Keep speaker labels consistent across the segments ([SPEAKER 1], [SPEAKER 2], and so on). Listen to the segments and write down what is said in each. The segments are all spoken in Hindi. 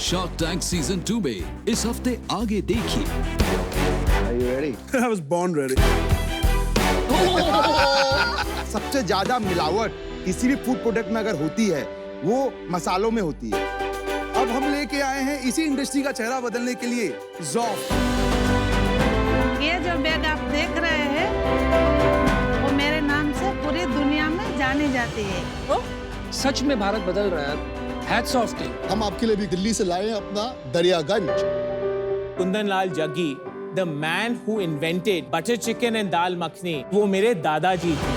[SPEAKER 1] शार्क टैंक सीजन 2 में इस हफ्ते आगे देखिए।
[SPEAKER 2] Are you ready?
[SPEAKER 3] I was born ready.
[SPEAKER 4] सबसे ज्यादा मिलावट किसी भी फूड प्रोडक्ट में अगर होती है वो मसालों में होती है।
[SPEAKER 3] अब हम लेके आए हैं इसी इंडस्ट्री का चेहरा बदलने के लिए ज़ौफ़।
[SPEAKER 5] ये जो बैग आप देख रहे हैं वो मेरे नाम से पूरी दुनिया में जानी जाती है।
[SPEAKER 6] सच में भारत बदल रहा है। Hats off to.
[SPEAKER 7] हम आपके लिए भी दिल्ली से लाए हैं अपना Daryaganj.
[SPEAKER 8] Kundan Lal Jaggi, the man who invented butter chicken and dal makhani, वो मेरे दादाजी थे।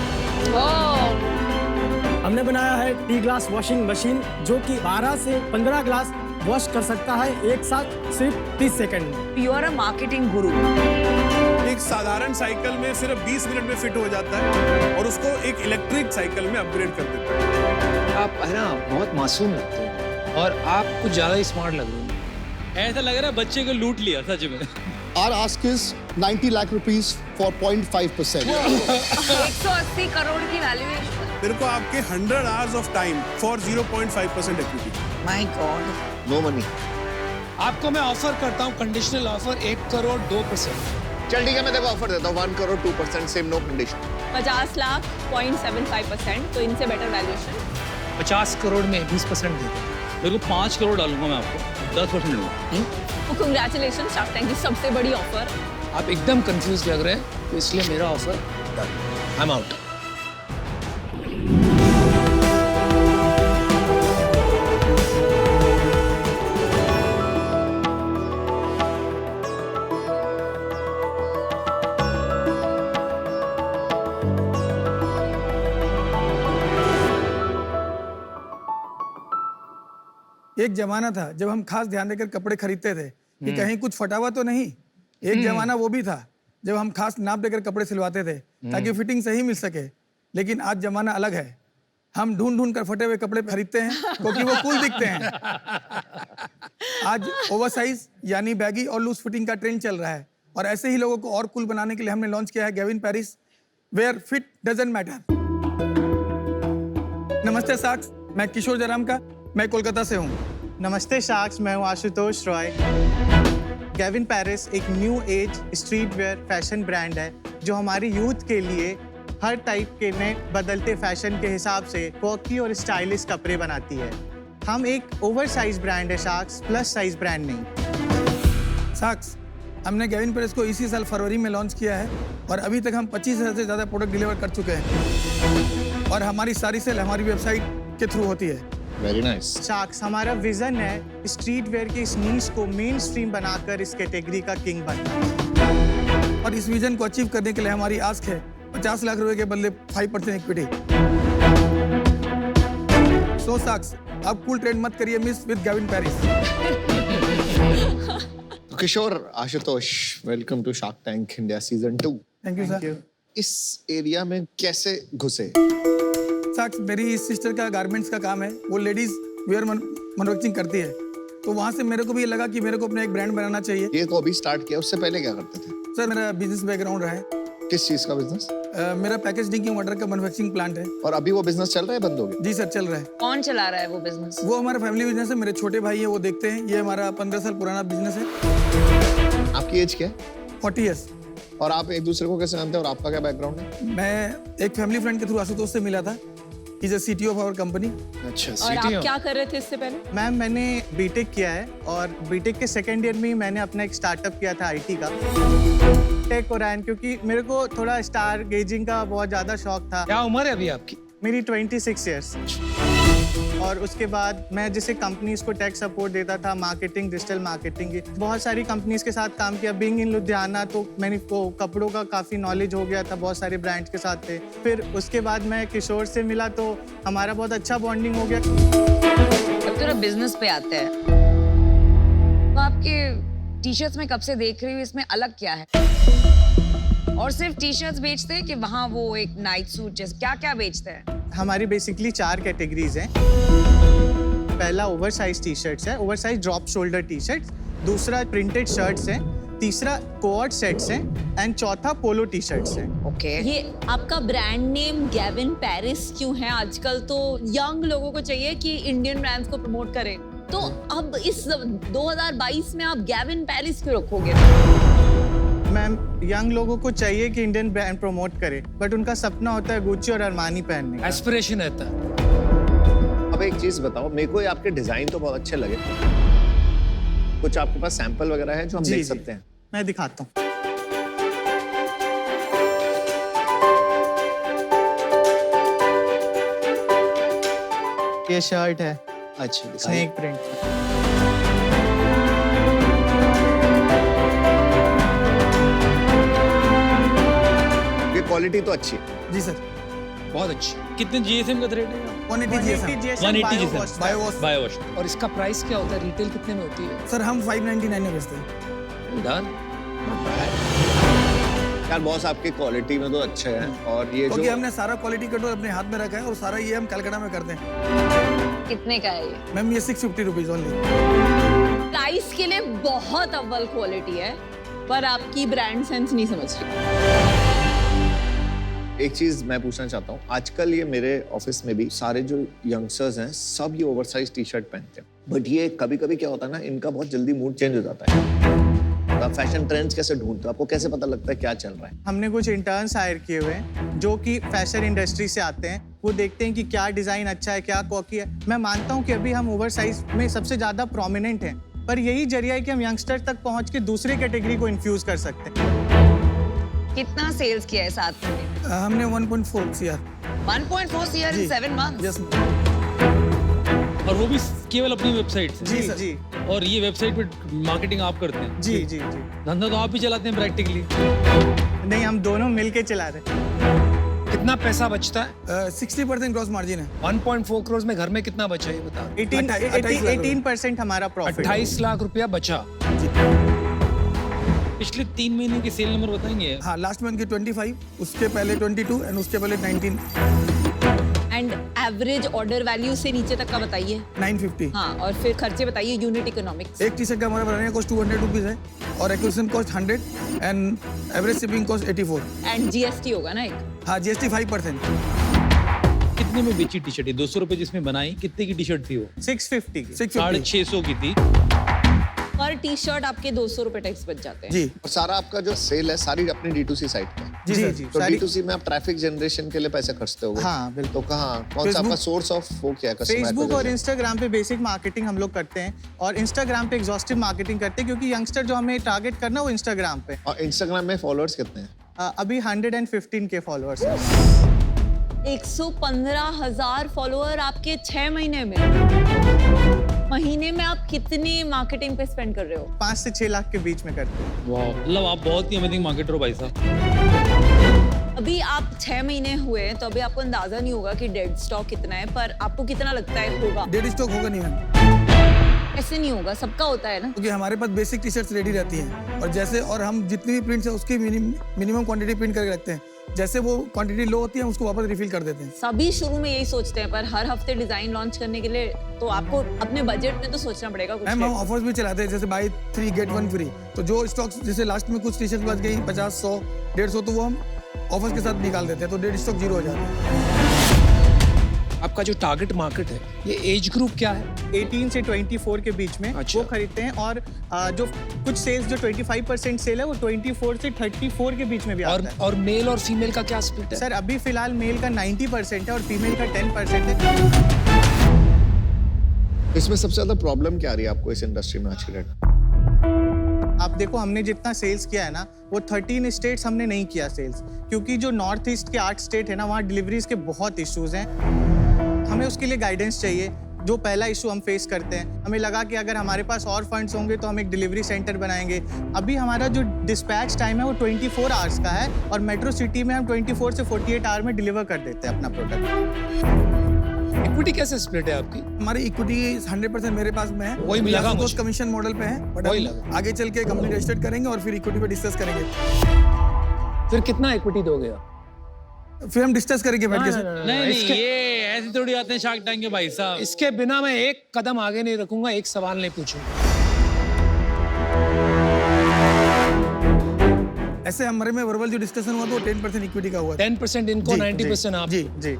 [SPEAKER 9] हमने बनाया है टी ग्लास वॉशिंग मशीन जो कि 12 से 15 ग्लास वॉश कर सकता है एक साथ सिर्फ 30 सेकंड में।
[SPEAKER 10] यू आर अ मार्केटिंग गुरु।
[SPEAKER 3] एक साधारण साइकिल में सिर्फ 20 मिनट में फिट हो जाता है और उसको एक इलेक्ट्रिक साइकिल में अपग्रेड कर देता है।
[SPEAKER 6] आप है ना बहुत मासूम लगते हो और आप कुछ ज्यादा ही स्मार्ट लग रहे हो।
[SPEAKER 11] ऐसा लग रहा है बच्चे को लूट लिया सच में।
[SPEAKER 7] Our ask is 90 lakh rupees for 0.5%.
[SPEAKER 10] 180 crore की वैल्यूएशन।
[SPEAKER 3] मेरे को आपके 100 hours of time for 0.5% equity।
[SPEAKER 10] My God.
[SPEAKER 7] No money.
[SPEAKER 6] आपको मैं ऑफर करता हूँ कंडीशनल ऑफर 1 करोड़ 2%।
[SPEAKER 2] चल ठीक है, मैं देखो ऑफर देता हूँ 1 crore 2% same no condition.
[SPEAKER 10] 50 lakh 0.75%, तो इनसे बेटर वैल्यूएशन।
[SPEAKER 6] 50 करोड़ में 20% दे दो।
[SPEAKER 11] मेरे को 5 करोड़ डालूंगा मैं आपको, 10% लूंगा।
[SPEAKER 10] तो कांग्रेचुलेशन, शार्क टैंक की सबसे बड़ी ऑफर।
[SPEAKER 6] आप एकदम कंफ्यूज लग रहे हैं तो इसलिए मेरा offer done. I am out.
[SPEAKER 9] एक जमाना था जब हम खास ध्यान देकर कपड़े खरीदते थे कि कहीं कुछ फटा हुआ तो नहीं। एक जमाना वो भी था जब हम खास नाप देकर कपड़े सिलवाते थे ताकि फिटिंग सही मिल सके। लेकिन आज जमाना अलग है। हम ढूंढ ढूंढ कर फटे हुए कपड़े खरीदते हैं क्योंकि वो कूल दिखते हैं। आज ओवरसाइज यानी बैगी और लूज फिटिंग का ट्रेंड चल रहा है और ऐसे ही लोगों को और कूल बनाने के लिए हमने लॉन्च किया है Gavin Paris, where fit doesn't matter. नमस्ते साक्स, मैं किशोर जयराम का, मैं कोलकाता से हूँ।
[SPEAKER 12] नमस्ते शार्क्स, मैं हूँ आशुतोष रॉय। गैविन पैरिस एक new age street wear fashion brand है जो हमारी यूथ के लिए हर टाइप के नए बदलते फैशन के हिसाब से क्वर्की और स्टाइलिश कपड़े बनाती है। हम एक ओवर साइज ब्रांड है शार्क्स, प्लस साइज ब्रांड नहीं।
[SPEAKER 9] साक्स, हमने गैविन पैरिस को इसी साल फरवरी में लॉन्च किया है और अभी तक हम 25,000 से ज़्यादा प्रोडक्ट डिलीवर कर चुके हैं और हमारी सारी सेल हमारी वेबसाइट के थ्रू होती है।
[SPEAKER 7] Very nice.
[SPEAKER 12] शार्क्स, हमारा विजन है स्ट्रीट वेयर की इस नीश को मेन स्ट्रीम बनाकर इस कैटेगरी का किंग बनना।
[SPEAKER 9] और इस विजन को अचीव करने के लिए हमारी आस्क है 50 लाख रुपए के बदले 5% इक्विटी। सो साक्स, अब कूल ट्रेंड मत करिए miss with Gavin Paris.
[SPEAKER 2] Kishore, Ashutosh, welcome to Shark Tank India season 2।
[SPEAKER 9] Thank you sir.
[SPEAKER 2] इस एरिया में कैसे घुसे?
[SPEAKER 9] साक्स, मेरी सिस्टर का गारमेंट्स का काम है, वो लेडीज वेयर मैन्युफैक्चरिंग करती है, तो वहाँ से मेरे को भी ये लगा कि मेरे को अपना एक ब्रांड बनाना चाहिए।
[SPEAKER 2] ये तो अभी स्टार्ट किया, उससे पहले क्या करते थे?
[SPEAKER 9] सर, मेरा बिजनेस बैकग्राउंड रहा है।
[SPEAKER 2] किस चीज का बिजनेस?
[SPEAKER 9] मेरा पैकेज ड्रिंकिंग वाटर का मैन्युफैक्चरिंग प्लांट है।
[SPEAKER 2] और अभी वो बिजनेस चल रहा है, बंद हो गया?
[SPEAKER 9] जी सर, चल रहा है।
[SPEAKER 10] कौन चला रहा है वो बिजनेस?
[SPEAKER 9] वो हमारा फैमिली बिजनेस है, मेरे छोटे भाई है वो देखते हैं। ये हमारा 15 साल पुराना बिजनेस है।
[SPEAKER 2] आपकी एज क्या है?
[SPEAKER 9] 40 ईयर्स।
[SPEAKER 2] और आप एक दूसरे को कैसे जानते हैं और आपका क्या बैकग्राउंड है?
[SPEAKER 9] मैं एक फैमिली फ्रेंड के थ्रू आशुतोष से मिला था। He's a CTO of our company।
[SPEAKER 2] अच्छा,
[SPEAKER 10] और आप क्या कर रहे थे इससे पहले?
[SPEAKER 12] मैम, मैंने बीटेक किया है और बीटेक के सेकेंड ईयर में ही मैंने अपना एक स्टार्टअप किया था आईटी का, टेक ओरायन, क्योंकि मेरे को थोड़ा स्टार गेजिंग का बहुत ज़्यादा शौक था।
[SPEAKER 6] क्या उम्र है अभी आपकी?
[SPEAKER 12] मेरी 26 ईयर्स। और उसके बाद मैं जैसे कंपनीज को टेक सपोर्ट देता था, मार्केटिंग, डिजिटल मार्केटिंग की बहुत सारी कंपनीज के साथ काम किया। बीइंग इन लुधियाना तो मैंने को कपड़ों का काफ़ी नॉलेज हो गया था, बहुत सारे ब्रांड्स के साथ थे। फिर उसके बाद मैं किशोर से मिला तो हमारा बहुत अच्छा बॉन्डिंग हो गया।
[SPEAKER 10] अब थोड़ा बिजनेस पे आते हैं, तो आपके टी शर्ट्स में कब से देख रही हूँ, इसमें अलग क्या है? और सिर्फ टी शर्ट्स बेचते हैं कि वहाँ वो एक नाइट सूट जैसे क्या क्या बेचते हैं?
[SPEAKER 12] हमारी बेसिकली 4 कैटेगरीज हैं। पहला ओवर साइज टी शर्ट्स है, over size drop shoulder T shirts. दूसरा प्रिंटेड शर्ट्स हैं। तीसरा कोऑर्ड सेट्स हैं एंड चौथा पोलो टी शर्ट्स हैं।
[SPEAKER 10] ओके।
[SPEAKER 13] ये आपका ब्रांड नेम गैविन पैरिस क्यों है? आजकल तो यंग लोगों को चाहिए कि इंडियन ब्रांड्स को प्रमोट करें, तो अब इस 2022 में आप गैविन पेरिस क्यों रखोगे?
[SPEAKER 12] मैम, यंग लोगों को चाहिए कि इंडियन ब्रांड प्रमोट करे, बट उनका सपना होता है गुच्ची और अरमानी पहनने का।
[SPEAKER 6] एस्पिरेशन रहता है।
[SPEAKER 2] अब एक चीज बताओ, मेरे को ये आपके डिजाइन तो बहुत अच्छे लगे, कुछ आपके पास सैंपल वगैरह है जो हम देख सकते हैं?
[SPEAKER 12] मैं दिखाता हूँ। ये शर्ट है,
[SPEAKER 6] अच्छा,
[SPEAKER 12] स्नेक प्रिंट।
[SPEAKER 2] ये क्वालिटी तो अच्छी है।
[SPEAKER 9] जी सर।
[SPEAKER 6] बहुत अच्छी। कितने जीएसएम का रेट है?
[SPEAKER 9] 180 GSM
[SPEAKER 6] 180 जीएसएम बायो वॉश। और इसका प्राइस क्या होता है? रिटेल कितने में होती है?
[SPEAKER 9] सर हम 599 में बेचते हैं।
[SPEAKER 6] डन।
[SPEAKER 2] यार बॉस, आपकी क्वालिटी में तो अच्छा है, और ये
[SPEAKER 9] क्योंकि
[SPEAKER 2] जो
[SPEAKER 9] हमने सारा क्वालिटी कंट्रोल अपने हाथ में रखा है और सारा ये हम कलकत्ता में करते हैं।
[SPEAKER 10] कितने का है ये?
[SPEAKER 9] मैम ये 650 रुपीज ओनली।
[SPEAKER 13] प्राइस के लिए बहुत अव्वल क्वालिटी है, पर आपकी ब्रांड सेंस नहीं समझ रही।
[SPEAKER 2] एक चीज मैं पूछना चाहता हूँ, आजकल ये मेरे ऑफिस में भी सारे जो यंगस्टर्स हैं सब ये ओवरसाइज टी शर्ट पहनते हैं, बट ये कभी कभी क्या होता है ना, इनका बहुत जल्दी मूड चेंज हो जाता है। आप फैशन ट्रेंड्स कैसे ढूंढते हो? आपको कैसे पता लगता है क्या चल रहा है?
[SPEAKER 12] हमने कुछ इंटर्न्स हायर किए हुए हैं जो कि फैशन इंडस्ट्री से आते हैं। वो देखते हैं कि क्या डिजाइन अच्छा है, क्या कॉकी है। मैं मानता हूँ कि अभी हम ओवरसाइज में सबसे ज्यादा प्रोमिनेंट हैं, पर यही जरिया है कि हम यंगस्टर तक पहुंच के दूसरे कैटेगरी को इन्फ्यूज कर सकते हैं।
[SPEAKER 10] कितना सेल्स किया है 7 महीने?
[SPEAKER 9] हमने 1.4 CR।
[SPEAKER 10] 1.4 CR in 7 months?
[SPEAKER 9] Yes.
[SPEAKER 11] और वो भी केवल अपनी वेबसाइट से?
[SPEAKER 12] जी सर। जी।
[SPEAKER 11] और ये वेबसाइट पे मार्केटिंग आप करते हैं?
[SPEAKER 12] जी जी जी।
[SPEAKER 11] धंधा तो आप ही चलाते हैं प्रैक्टिकली?
[SPEAKER 12] नहीं, हम दोनों मिलके चला रहे हैं।
[SPEAKER 6] कितना पैसा बचता है?
[SPEAKER 9] 60% ग्रॉस मार्जिन है।
[SPEAKER 6] 1.4 करोड़ में घर में कितना बचा ये बता?
[SPEAKER 12] 18% हमारा प्रॉफिट।
[SPEAKER 6] 28 लाख रुपया बचा।
[SPEAKER 11] पिछले 3 महीने के सेल नंबर बताएंगे?
[SPEAKER 9] हाँ, लास्ट मंथ के 25, उसके पहले 22 एंड उसके पहले 19।
[SPEAKER 13] एंड एवरेज ऑर्डर वैल्यू से नीचे तक का बताइए।
[SPEAKER 9] 950।
[SPEAKER 13] हाँ, और फिर खर्चे बताइए, यूनिट इकोनॉमिक्स।
[SPEAKER 9] एक टी शर्ट का हमारा बनाने का कॉस्ट 200 रुपीज है और acquisition cost 100 and average shipping cost 84।
[SPEAKER 13] And GST होगा ना एक?
[SPEAKER 9] हाँ, GST 5%।
[SPEAKER 11] कितने में बेची टी शर्ट? 200 रुपए जिसमें बनाई, कितने की टी शर्ट थी वो?
[SPEAKER 12] 650।
[SPEAKER 11] 650 की थी।
[SPEAKER 13] पर टी शर्ट आपके 200 रुपए टैक्स बच जाते हैं।
[SPEAKER 2] जी। और सारा आपका जो सेल है सारी अपनी D2C साइट पे?
[SPEAKER 12] जी जी जी।
[SPEAKER 2] तो D2C में आप ट्रैफिक जनरेशन के लिए पैसे खर्चते होगे?
[SPEAKER 12] हाँ बिल्कुल।
[SPEAKER 2] तो कहाँ, कौन सा आपका सोर्स ऑफ वो क्या है?
[SPEAKER 12] फेसबुक और इंस्टाग्राम पे बेसिक मार्केटिंग हम लोग करते हैं, और इंस्टाग्राम पे एग्जॉस्टिव मार्केटिंग करते हैं, क्योंकि यंगस्टर जो हमें टारगेट करना है वो इंस्टाग्राम पे।
[SPEAKER 2] और इंस्टाग्राम में फॉलोअर्स कितने हैं?
[SPEAKER 12] अभी 115K फॉलोअर्स हैं।
[SPEAKER 13] 115,000 फॉलोअर आपके 6 महीने में। महीने में आप कितने मार्केटिंग पे स्पेंड कर रहे हो?
[SPEAKER 12] 5 से 6 लाख के बीच में करते हैं।
[SPEAKER 11] वाह, मतलब आप बहुत ही अमेजिंग मार्केटर हो भाई साहब।
[SPEAKER 13] अभी आप 6 महीने हुए हैं, तो अभी आपको अंदाजा नहीं होगा कि डेड स्टॉक कितना है, पर आपको कितना लगता है होगा?
[SPEAKER 9] डेड स्टॉक होगा नहीं मैम।
[SPEAKER 13] ऐसे नहीं होगा, सबका होता है ना।
[SPEAKER 9] क्योंकि हमारे पास बेसिक टी शर्ट्स रेडी रहती हैं, और जैसे और हम जितनी भी प्रिंट्स है उसकी मिनिमम क्वांटिटी प्रिंट करके रखते हैं। जैसे वो क्वांटिटी लो होती है उसको वापस रिफिल कर देते हैं।
[SPEAKER 13] सभी शुरू में यही सोचते हैं, पर हर हफ्ते डिजाइन लॉन्च करने के लिए तो आपको अपने बजट में तो सोचना पड़ेगा कुछ।
[SPEAKER 9] हम ऑफर्स भी चलाते हैं, जैसे बाय 3 गेट 1 फ्री। तो जो स्टॉक्स, जैसे लास्ट में कुछ टी शर्ट बच गई 50, 100, 150, तो वो हम ऑफर्स के साथ निकाल देते हैं, तो डेड स्टॉक 0 हो जाता है।
[SPEAKER 6] आपका जो टारगेट मार्केट है, ये एज ग्रुप क्या है?
[SPEAKER 12] 18 से 24 के बीच में।
[SPEAKER 6] अच्छा।
[SPEAKER 12] वो खरीदते हैं, और जो कुछ सेल्स जो 25% सेल है वो 24 से 34 के बीच में भी आता है।
[SPEAKER 6] और मेल और फीमेल का क्या स्प्लिट है?
[SPEAKER 12] सर अभी फिलहाल मेल का 90% है और फीमेल का 10% है।
[SPEAKER 2] इसमें सबसे ज्यादा प्रॉब्लम क्या आ रही है आपको इस इंडस्ट्री में आज के डेट?
[SPEAKER 12] आप देखो, हमने जितना सेल्स किया है ना, वो 13 स्टेट्स हमने नहीं किया सेल्स, क्योंकि जो नॉर्थ ईस्ट के 8 स्टेट है ना, वहाँ डिलीवरीज के बहुत इश्यूज हैं। हमें उसके लिए गाइडेंस चाहिए। जो पहला इशू हम फेस करते हैं, हमें लगा कि अगर हमारे पास और फंड्स होंगे तो हम एक डिलीवरी सेंटर बनाएंगे। अभी हमारा जो डिस्पैच टाइम है वो 24 आवर्स का है, और मेट्रो सिटी में हम 24 से 48 आवर में डिलीवर कर देते हैं अपना प्रोडक्ट।
[SPEAKER 6] इक्विटी कैसे स्प्लिट है आपकी?
[SPEAKER 9] हमारी इक्विटी 100% मेरे पास में है।
[SPEAKER 6] वही मिला
[SPEAKER 9] लगा मुझे। कमीशन मॉडल पे है, बट
[SPEAKER 6] वही
[SPEAKER 9] हम आगे चल के कंपनी रजिस्टर्ड करेंगे और फिर इक्विटी पे डिस्कस करेंगे।
[SPEAKER 6] फिर कितना इक्विटी दोगे आप?
[SPEAKER 9] फिर हम डिस्कस करेंगे बैठ के।
[SPEAKER 11] नहीं, ये ऐसे थोड़ी आते हैं शार्क टैंक के भाई साहब।
[SPEAKER 6] इसके बिना मैं एक कदम आगे नहीं रखूंगा, एक सवाल नहीं पूछूंगा।
[SPEAKER 9] ऐसे हमारे में वर्बल जो डिस्कशन हुआ तो 10% इक्विटी का हुआ।
[SPEAKER 6] 10% इनको, 90% आप।
[SPEAKER 9] जी जी।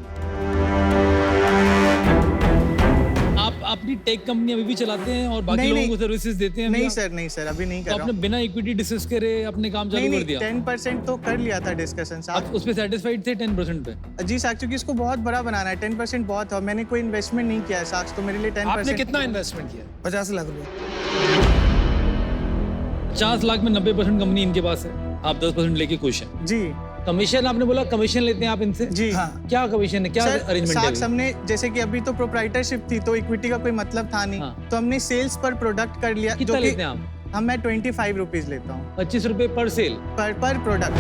[SPEAKER 11] अपनी टेक कंपनी अभी भी चलाते हैं और बाकी लोगों को सर्विसेज देते हैं?
[SPEAKER 12] नहीं सर, अभी नहीं कर
[SPEAKER 11] तो
[SPEAKER 12] रहा
[SPEAKER 11] आपने बिना इक्विटी डिस्कस करे अपने काम चालू कर दिया?
[SPEAKER 12] 10% तो कर लिया था डिस्कशन।
[SPEAKER 11] आप उस पे सेटिस्फाइड थे 10% पे?
[SPEAKER 12] जी साक्ष, क्योंकि इसको बहुत बड़ा बनाना है, 10% बहुत है। मैंने कोई इन्वेस्टमेंट नहीं किया है साक्ष, तो मेरे लिए 10%।
[SPEAKER 11] आपने कितना इन्वेस्टमेंट किया?
[SPEAKER 9] 50 लाख रुपए।
[SPEAKER 11] 50 लाख में 90% कंपनी इनके पास है, आप 10% लेके खुश हैं?
[SPEAKER 12] जी।
[SPEAKER 11] कमीशन आपने बोला, कमीशन लेते हैं आप इनसे?
[SPEAKER 12] जी
[SPEAKER 9] हाँ।
[SPEAKER 12] क्या
[SPEAKER 11] कमीशन है, क्या अरेंजमेंट है?
[SPEAKER 12] हमने जैसे कि अभी तो प्रोप्राइटरशिप थी तो इक्विटी का कोई मतलब था नहीं।
[SPEAKER 11] हाँ।
[SPEAKER 12] तो हमने सेल्स पर प्रोडक्ट कर लिया।
[SPEAKER 11] कितना लेते हैं आप?
[SPEAKER 12] मैं 25 रुपीज लेता हूँ।
[SPEAKER 11] 25 रुपए पर सेल?
[SPEAKER 12] पर प्रोडक्ट।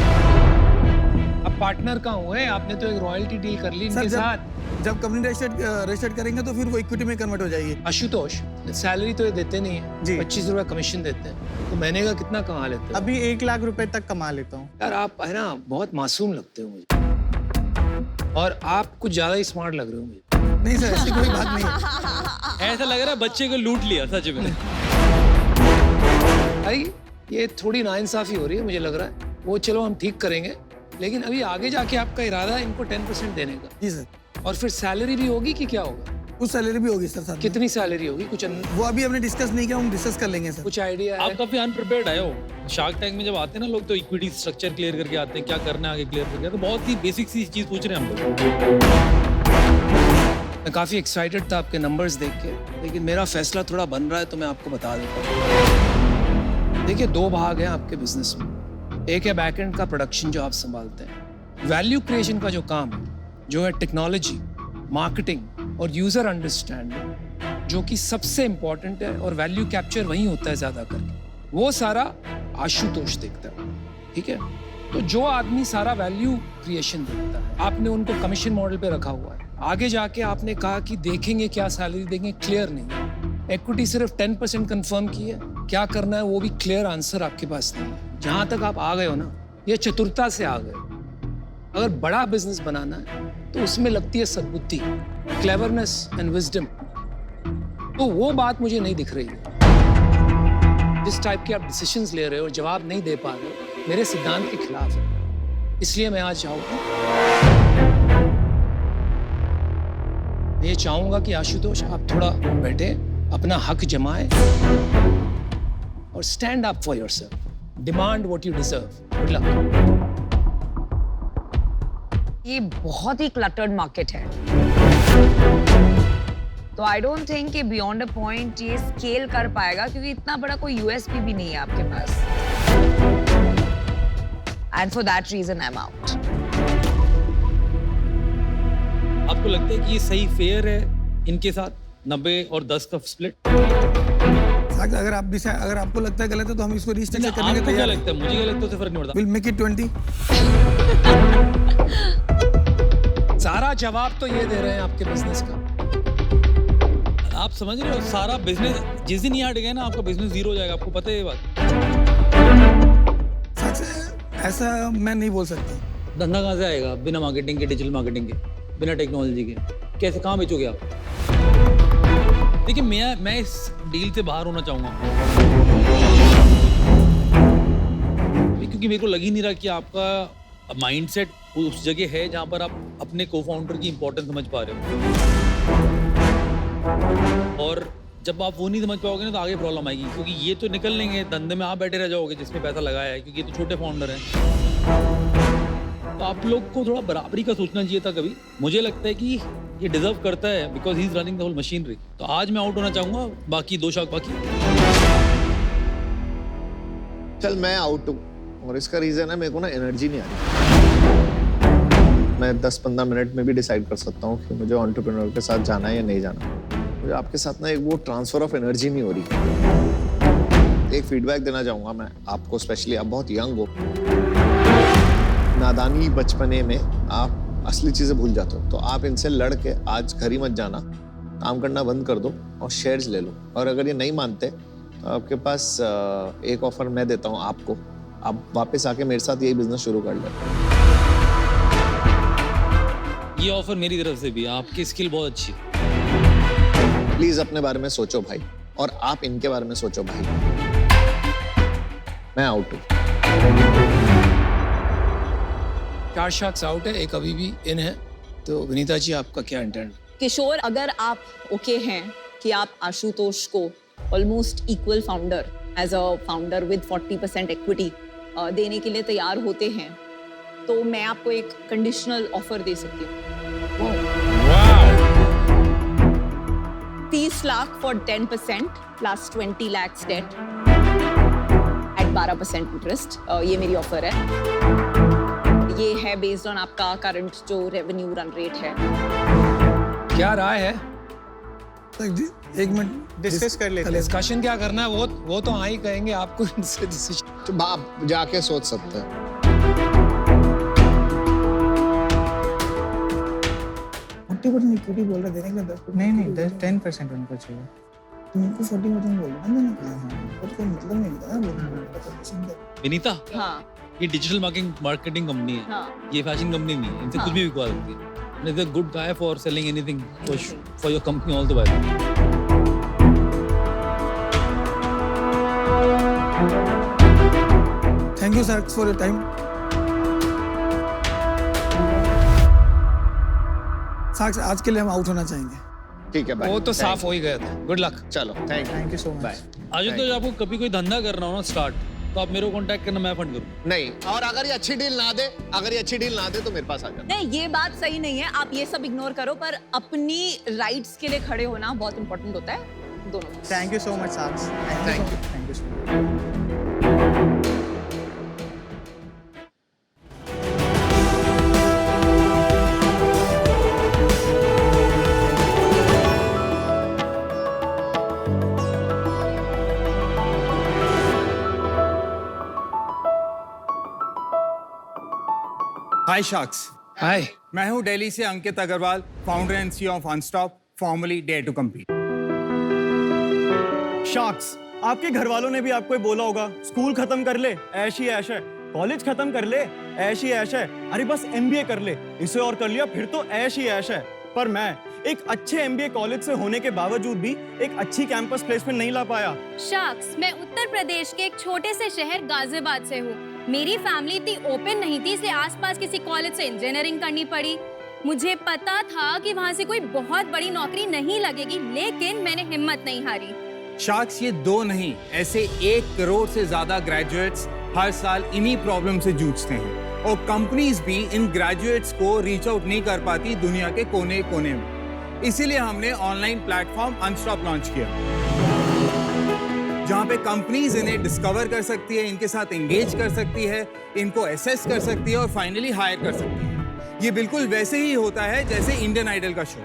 [SPEAKER 6] अब पार्टनर का हुए, आपने तो एक रॉयल्टी डील कर ली इनके साथ।
[SPEAKER 9] जब कंपनी रजिस्टर्ड करेंगे तो फिर वो इक्विटी में कन्वर्ट हो जाएगी।
[SPEAKER 6] आशुतोष, सैलरी तो ये देते नहीं है
[SPEAKER 12] जी।
[SPEAKER 6] 25 रुपए कमीशन देते हैं, तो महीने का कितना कमा लेते हैं?
[SPEAKER 12] अभी 1 लाख रुपए तक कमा लेता हूँ।
[SPEAKER 6] यार आप है ना बहुत मासूम लगते हो मुझे, और आप कुछ ज्यादा ही स्मार्ट लग रहे हो मुझे।
[SPEAKER 9] नहीं सर, ऐसी कोई बात नहीं है।
[SPEAKER 11] ऐसा लग रहा है बच्चे को लूट लिया सच में।
[SPEAKER 6] भाई ये थोड़ी नाइंसाफी हो रही है, मुझे लग रहा है। वो चलो हम ठीक करेंगे, लेकिन अभी आगे जाके आपका इरादा है इनको 10% देने का?
[SPEAKER 9] जी सर।
[SPEAKER 6] और फिर सैलरी भी होगी कि क्या होगा?
[SPEAKER 9] कुछ सैलरी भी होगी सर साथ में।
[SPEAKER 6] कितनी सैलरी होगी कुछ
[SPEAKER 9] वो अभी हमने डिस्कस नहीं किया, हम डिस्कस कर लेंगे सर।
[SPEAKER 6] कुछ आइडिया है?
[SPEAKER 11] आप काफी अनप्रिपेयर्ड आए हो। शार्क टैंक में जब आते हैं ना लोग, तो इक्विटी स्ट्रक्चर क्लियर करके आते हैं, क्या करना है आगे क्लियर करके, तो बहुत ही बेसिक सी चीज पूछ रहे हैं हम लोग।
[SPEAKER 6] मैं काफी एक्साइटेड था आपके नंबर्स देख के, लेकिन मेरा फैसला थोड़ा बन रहा है, तो मैं आपको बता देता हूँ। देखिए, 2 भाग हैं आपके बिजनेस में। एक है बैकएंड का प्रोडक्शन जो आप संभालते हैं, वैल्यू क्रिएशन का जो काम है, जो है टेक्नोलॉजी, मार्केटिंग और यूजर अंडरस्टैंडिंग, जो कि सबसे इंपॉर्टेंट है, और वैल्यू कैप्चर वहीं होता है ज्यादा करके, वो सारा आशुतोष देखता है। ठीक है? तो जो आदमी सारा वैल्यू क्रिएशन देखता है, आपने उनको कमीशन मॉडल पे रखा हुआ है। आगे जाके आपने कहा कि देखेंगे क्या सैलरी देंगे, क्लियर नहीं। इक्विटी सिर्फ 10% कंफर्म की है, क्या करना है वो भी क्लियर आंसर आपके पास नहीं है। जहां तक आप आ गए हो ना, ये चतुरता से आ गए। अगर बड़ा बिजनेस बनाना है तो उसमें लगती है सद्बुद्धि, क्लेवरनेस एंड विजडम। तो वो बात मुझे नहीं दिख रही है। जिस टाइप के आप डिसीजंस ले रहे हो और जवाब नहीं दे पा रहे हो, मेरे सिद्धांत के खिलाफ है। इसलिए मैं आज चाहूंगा, ये चाहूंगा कि आशुतोष आप थोड़ा बैठे, अपना हक जमाएं और stand up for yourself, demand what you deserve. Good luck.
[SPEAKER 10] ये बहुत ही क्लटर्ड मार्केट है, तो आई डोंट थिंक कि बियॉन्ड अ पॉइंट ये स्केल कर पाएगा, क्योंकि इतना बड़ा कोई यूएसपी भी नहीं है आपके पास। And for that reason I am out.
[SPEAKER 11] आपको लगता है कि ये सही फेयर है इनके साथ 90 और 10 का स्प्लिट?
[SPEAKER 9] अगर आपको लगता है गलत है तो हम इसको रीस्ट्रक्चर करने के
[SPEAKER 11] आपको क्या
[SPEAKER 9] तैयार
[SPEAKER 11] लगता है? मुझे क्या लगता है, उससे फर्क नहीं पड़ता।
[SPEAKER 9] Will make it 20।
[SPEAKER 6] सारा जवाब तो ये दे रहे हैं आपके बिजनेस का।
[SPEAKER 11] आप समझ रहे हो, सारा बिजनेस जिस दिन ये हट गया ना, आपका बिजनेस जीरो हो जाएगा। आपको पता है ये बात?
[SPEAKER 9] ऐसा मैं नहीं बोल सकता।
[SPEAKER 11] धंधा कहाँ से आएगा बिना मार्केटिंग के, डिजिटल मार्केटिंग के, बिना टेक्नोलॉजी के? कैसे, कहाँ बेचोगे आप? देखिए, मैं इस डील से बाहर होना चाहूंगा, क्योंकि मेरे को लग ही नहीं रहा कि आपका माइंडसेट उस जगह है जहां पर आप अपने को फाउंडर की इंपॉर्टेंस समझ पा रहे हो। और जब आप वो नहीं समझ पाओगे ना, तो आगे प्रॉब्लम आएगी, क्योंकि ये तो निकल लेंगे धंधे में, आप बैठे रह जाओगे जिसमें पैसा लगाया है, क्योंकि ये तो छोटे फाउंडर हैं। तो आप लोग को थोड़ा बराबरी का सोचना चाहिए था कभी। मुझे लगता है कि ये डिजर्व करता है, because he is running the whole machinery. तो आज मैं आउट होना चाहूंगा, बाकी 2 शाख बाकी।
[SPEAKER 2] चल मैं आउट हूँ, और इसका रीजन है मेरे को ना एनर्जी नहीं आ रही। मैं 10-15 मिनट में भी डिसाइड कर सकता हूँ कि मुझे एंटरप्रेन्योर के साथ जाना है या नहीं जाना। मुझे आपके साथ ना एक वो ट्रांसफर ऑफ एनर्जी नहीं हो रही। एक फीडबैक देना चाहूँगा मैं आपको, स्पेशली आप बहुत यंग हो। नादानी बचपने में आप असली चीज़ें भूल जाते हो, तो आप इनसे लड़ के आज घर ही मत जाना, काम करना बंद कर दो और शेयर्स ले लो। और अगर ये नहीं मानते तो आपके पास एक ऑफर मैं देता हूँ आपको, आप वापस आके मेरे साथ यही बिजनेस शुरू कर ले।
[SPEAKER 11] ये ऑफर मेरी तरफ से भी, आपकी स्किल बहुत अच्छी है।
[SPEAKER 2] प्लीज अपने बारे में सोचो भाई, और आप इनके बारे में सोचो भाई। मैं आउट हूँ।
[SPEAKER 6] 4 शार्क्स आउट है, एक अभी भी इन है। तो विनीता जी, आपका क्या इंटेंट?
[SPEAKER 13] किशोर, अगर आप ओके हैं कि आप आशुतोष को almost equal founder as a founder with 40% equity देने के लिए तैयार होते हैं तो मैं आपको एक कंडीशनल ऑफर दे सकती हूँ। 30 lakh for 10% plus 20 lakhs debt at 12% interest. ये मेरी ऑफर है। ये है बेस्ड ऑन आपका करंट जो रेवेन्यू रन रेट है।
[SPEAKER 6] क्या राय है?
[SPEAKER 9] एक मिनट
[SPEAKER 12] डिस्कस कर लेते हैं।
[SPEAKER 6] डिस्कशन क्या करना है वो तो हाँ ही कहेंगे आपको इनसे डिसीजन।
[SPEAKER 7] तो आप जाके सोच सकते हैं।
[SPEAKER 9] इक्विटी बोल रहे देने के लिए
[SPEAKER 12] नहीं 10% उनको चाहिए।
[SPEAKER 9] तुमको 40% बोल रहा मैंने कोई मतलब नहीं था।
[SPEAKER 11] विनीता,
[SPEAKER 13] हाँ
[SPEAKER 11] ये डिजिटल मार्केटिंग कंपनी है।
[SPEAKER 13] हाँ
[SPEAKER 11] ये फैशन कंपनी नहीं है। इनसे
[SPEAKER 13] हाँ।
[SPEAKER 11] कुछ भी बिकवा सकती है। And is a good guy for selling anything for your company all the way.
[SPEAKER 9] Thank you sir for your time. साक्ष आज के लिए हम आउट होना चाहेंगे।
[SPEAKER 2] ठीक है,
[SPEAKER 6] वो तो साफ हो ही गया था। Good luck.
[SPEAKER 2] चलो, thank you
[SPEAKER 12] so much.
[SPEAKER 2] Bye.
[SPEAKER 11] Ashutosh, आपको कभी कोई धंधा करना हो ना स्टार्ट, तो आप मेरे को कांटेक्ट करना, मैं फंड करूँ।
[SPEAKER 2] नहीं, और अगर ये अच्छी डील ना दे तो मेरे पास आ जाओ।
[SPEAKER 13] नहीं, ये बात सही नहीं है। आप ये सब इग्नोर करो, पर अपनी राइट्स के लिए खड़े होना बहुत इंपॉर्टेंट होता है दोनों।
[SPEAKER 12] Thank you so much Saksh. Thank you so much.
[SPEAKER 4] Hi sharks.
[SPEAKER 6] Hi,
[SPEAKER 4] मैं हूं दिल्ली से Ankit Agarwal, founder and CEO of Unstop, formerly dare to compete.
[SPEAKER 14] Sharks, आपके घर वालों ने भी आपको बोला होगा स्कूल खत्म कर ले, ऐश ही ऐश है, कॉलेज खत्म कर ले, ऐश ही ऐश है, अरे बस एमबीए कर ले, इसे और कर लिया फिर तो ऐश ही ऐश है। पर मैं एक अच्छे एमबीए कॉलेज से होने के बावजूद भी एक अच्छी कैंपस प्लेसमेंट नहीं ला पाया।
[SPEAKER 15] शार्क्स, मैं उत्तर प्रदेश के एक छोटे से शहर गाजियाबाद से हूँ। मेरी फैमिली इतनी ओपन नहीं थी, इसलिए आसपास किसी कॉलेज से इंजीनियरिंग करनी पड़ी। मुझे पता था कि वहाँ से कोई बहुत बड़ी नौकरी नहीं लगेगी, लेकिन मैंने हिम्मत नहीं हारी।
[SPEAKER 4] शार्क्स, ये 2 नहीं, ऐसे 1 करोड़ से ज्यादा ग्रेजुएट्स हर साल इन्हीं प्रॉब्लम से जूझते हैं, और कंपनीज भी इन ग्रेजुएट्स को रीच आउट नहीं कर पाती दुनिया के कोने कोने में। इसीलिए हमने ऑनलाइन प्लेटफॉर्म अनस्टॉप लॉन्च किया, जहां पे कंपनीज इन्हें डिस्कवर कर सकती है, इनके साथ एंगेज कर सकती है, इनको एसेस कर सकती है और फाइनली हायर कर सकती है। ये बिल्कुल वैसे ही होता है जैसे इंडियन आइडल का शो।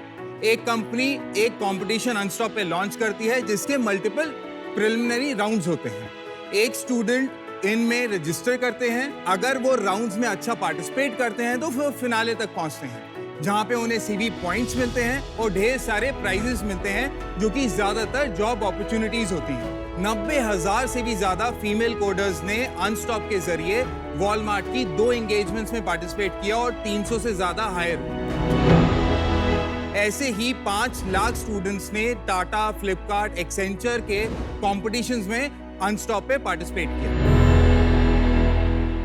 [SPEAKER 4] एक कंपनी एक कंपटीशन अनस्टॉप पे लॉन्च करती है जिसके मल्टीपल प्रिलिमिनरी राउंड्स होते हैं। एक स्टूडेंट इनमें रजिस्टर करते हैं, अगर वो राउंड्स में अच्छा पार्टिसिपेट करते हैं तो फिर फिनाले तक पहुंचते हैं, जहां पे उन्हें सीवी पॉइंट्स मिलते हैं और ढेर सारे प्राइजेस मिलते हैं, जो कि ज्यादातर जॉब अपॉर्चुनिटीज होती हैं। 90,000 से भी ज्यादा फीमेल कोडर्स ने अनस्टॉप के जरिए वॉलमार्ट की 2 एंगेजमेंट्स में पार्टिसिपेट किया और 300 से ज्यादा हायर हुए। ऐसे ही 5 लाख स्टूडेंट्स ने टाटा, फ्लिपकार्ट, एक्सेंचर के कॉम्पिटिशंस में अनस्टॉप पे पार्टिसिपेट किया।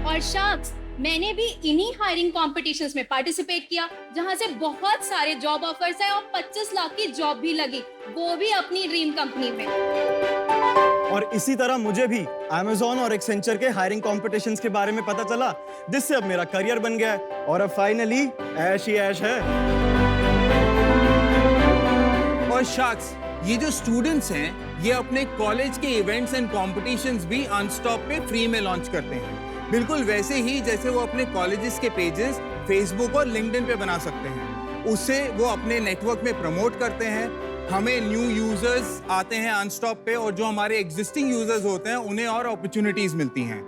[SPEAKER 15] और शार्क्स, मैंने भी इन्हीं हायरिंग कॉम्पिटिशन्स में पार्टिसिपेट किया, जहां से बहुत सारे जॉब ऑफर्स आए और 25 लाख की जॉब भी लगी, वो भी अपनी ड्रीम कंपनी में।
[SPEAKER 14] और इसी तरह मुझे भी Amazon और Accenture के हायरिंग कॉम्पिटिशन्स के बारे में पता चला, जिससे अब मेरा करियर बन गया है और अब फाइनली ऐश ही ऐश है।
[SPEAKER 4] और शार्क्स, ये जो स्टूडेंट्स हैं, ये अपने कॉलेज के इवेंट्स एंड कॉम्पिटिशंस भी अनस्टॉप पे फ्री में लॉन्च करते हैं, बिल्कुल वैसे ही जैसे वो अपने कॉलेजेस के पेजेस फेसबुक और लिंक्डइन पे बना सकते हैं। उससे वो अपने नेटवर्क में प्रमोट करते हैं, हमें न्यू यूजर्स आते हैं अनस्टॉप पे, और जो हमारे एग्जिस्टिंग यूजर्स होते हैं उन्हें और अपॉर्चुनिटीज मिलती हैं।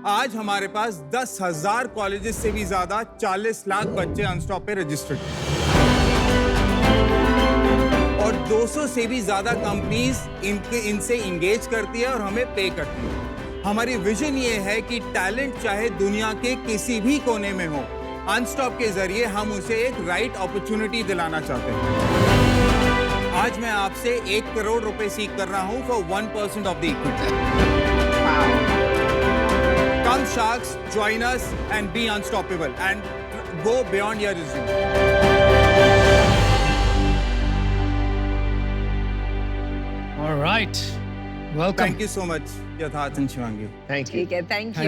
[SPEAKER 4] आज हमारे पास 10,000 कॉलेजेस से भी ज्यादा 40 लाख बच्चे अनस्टॉप पे रजिस्टर्ड हैं, और 200 से भी ज्यादा कंपनीज इनसे इंगेज करती है और हमें पे करती है। हमारी विजन ये है कि टैलेंट चाहे दुनिया के किसी भी कोने में हो, अनस्टॉप के जरिए हम उसे एक राइट अपॉर्चुनिटी दिलाना चाहते हैं। आज मैं आपसे 1 करोड़ रुपए सीख कर रहा हूं for 1% of the equity. Come sharks, join us and be unstoppable and go beyond your resume.
[SPEAKER 6] Right, welcome.
[SPEAKER 4] Thank you so much Yatharth and Shivangi.
[SPEAKER 2] Thank
[SPEAKER 10] ठीक है, thank you.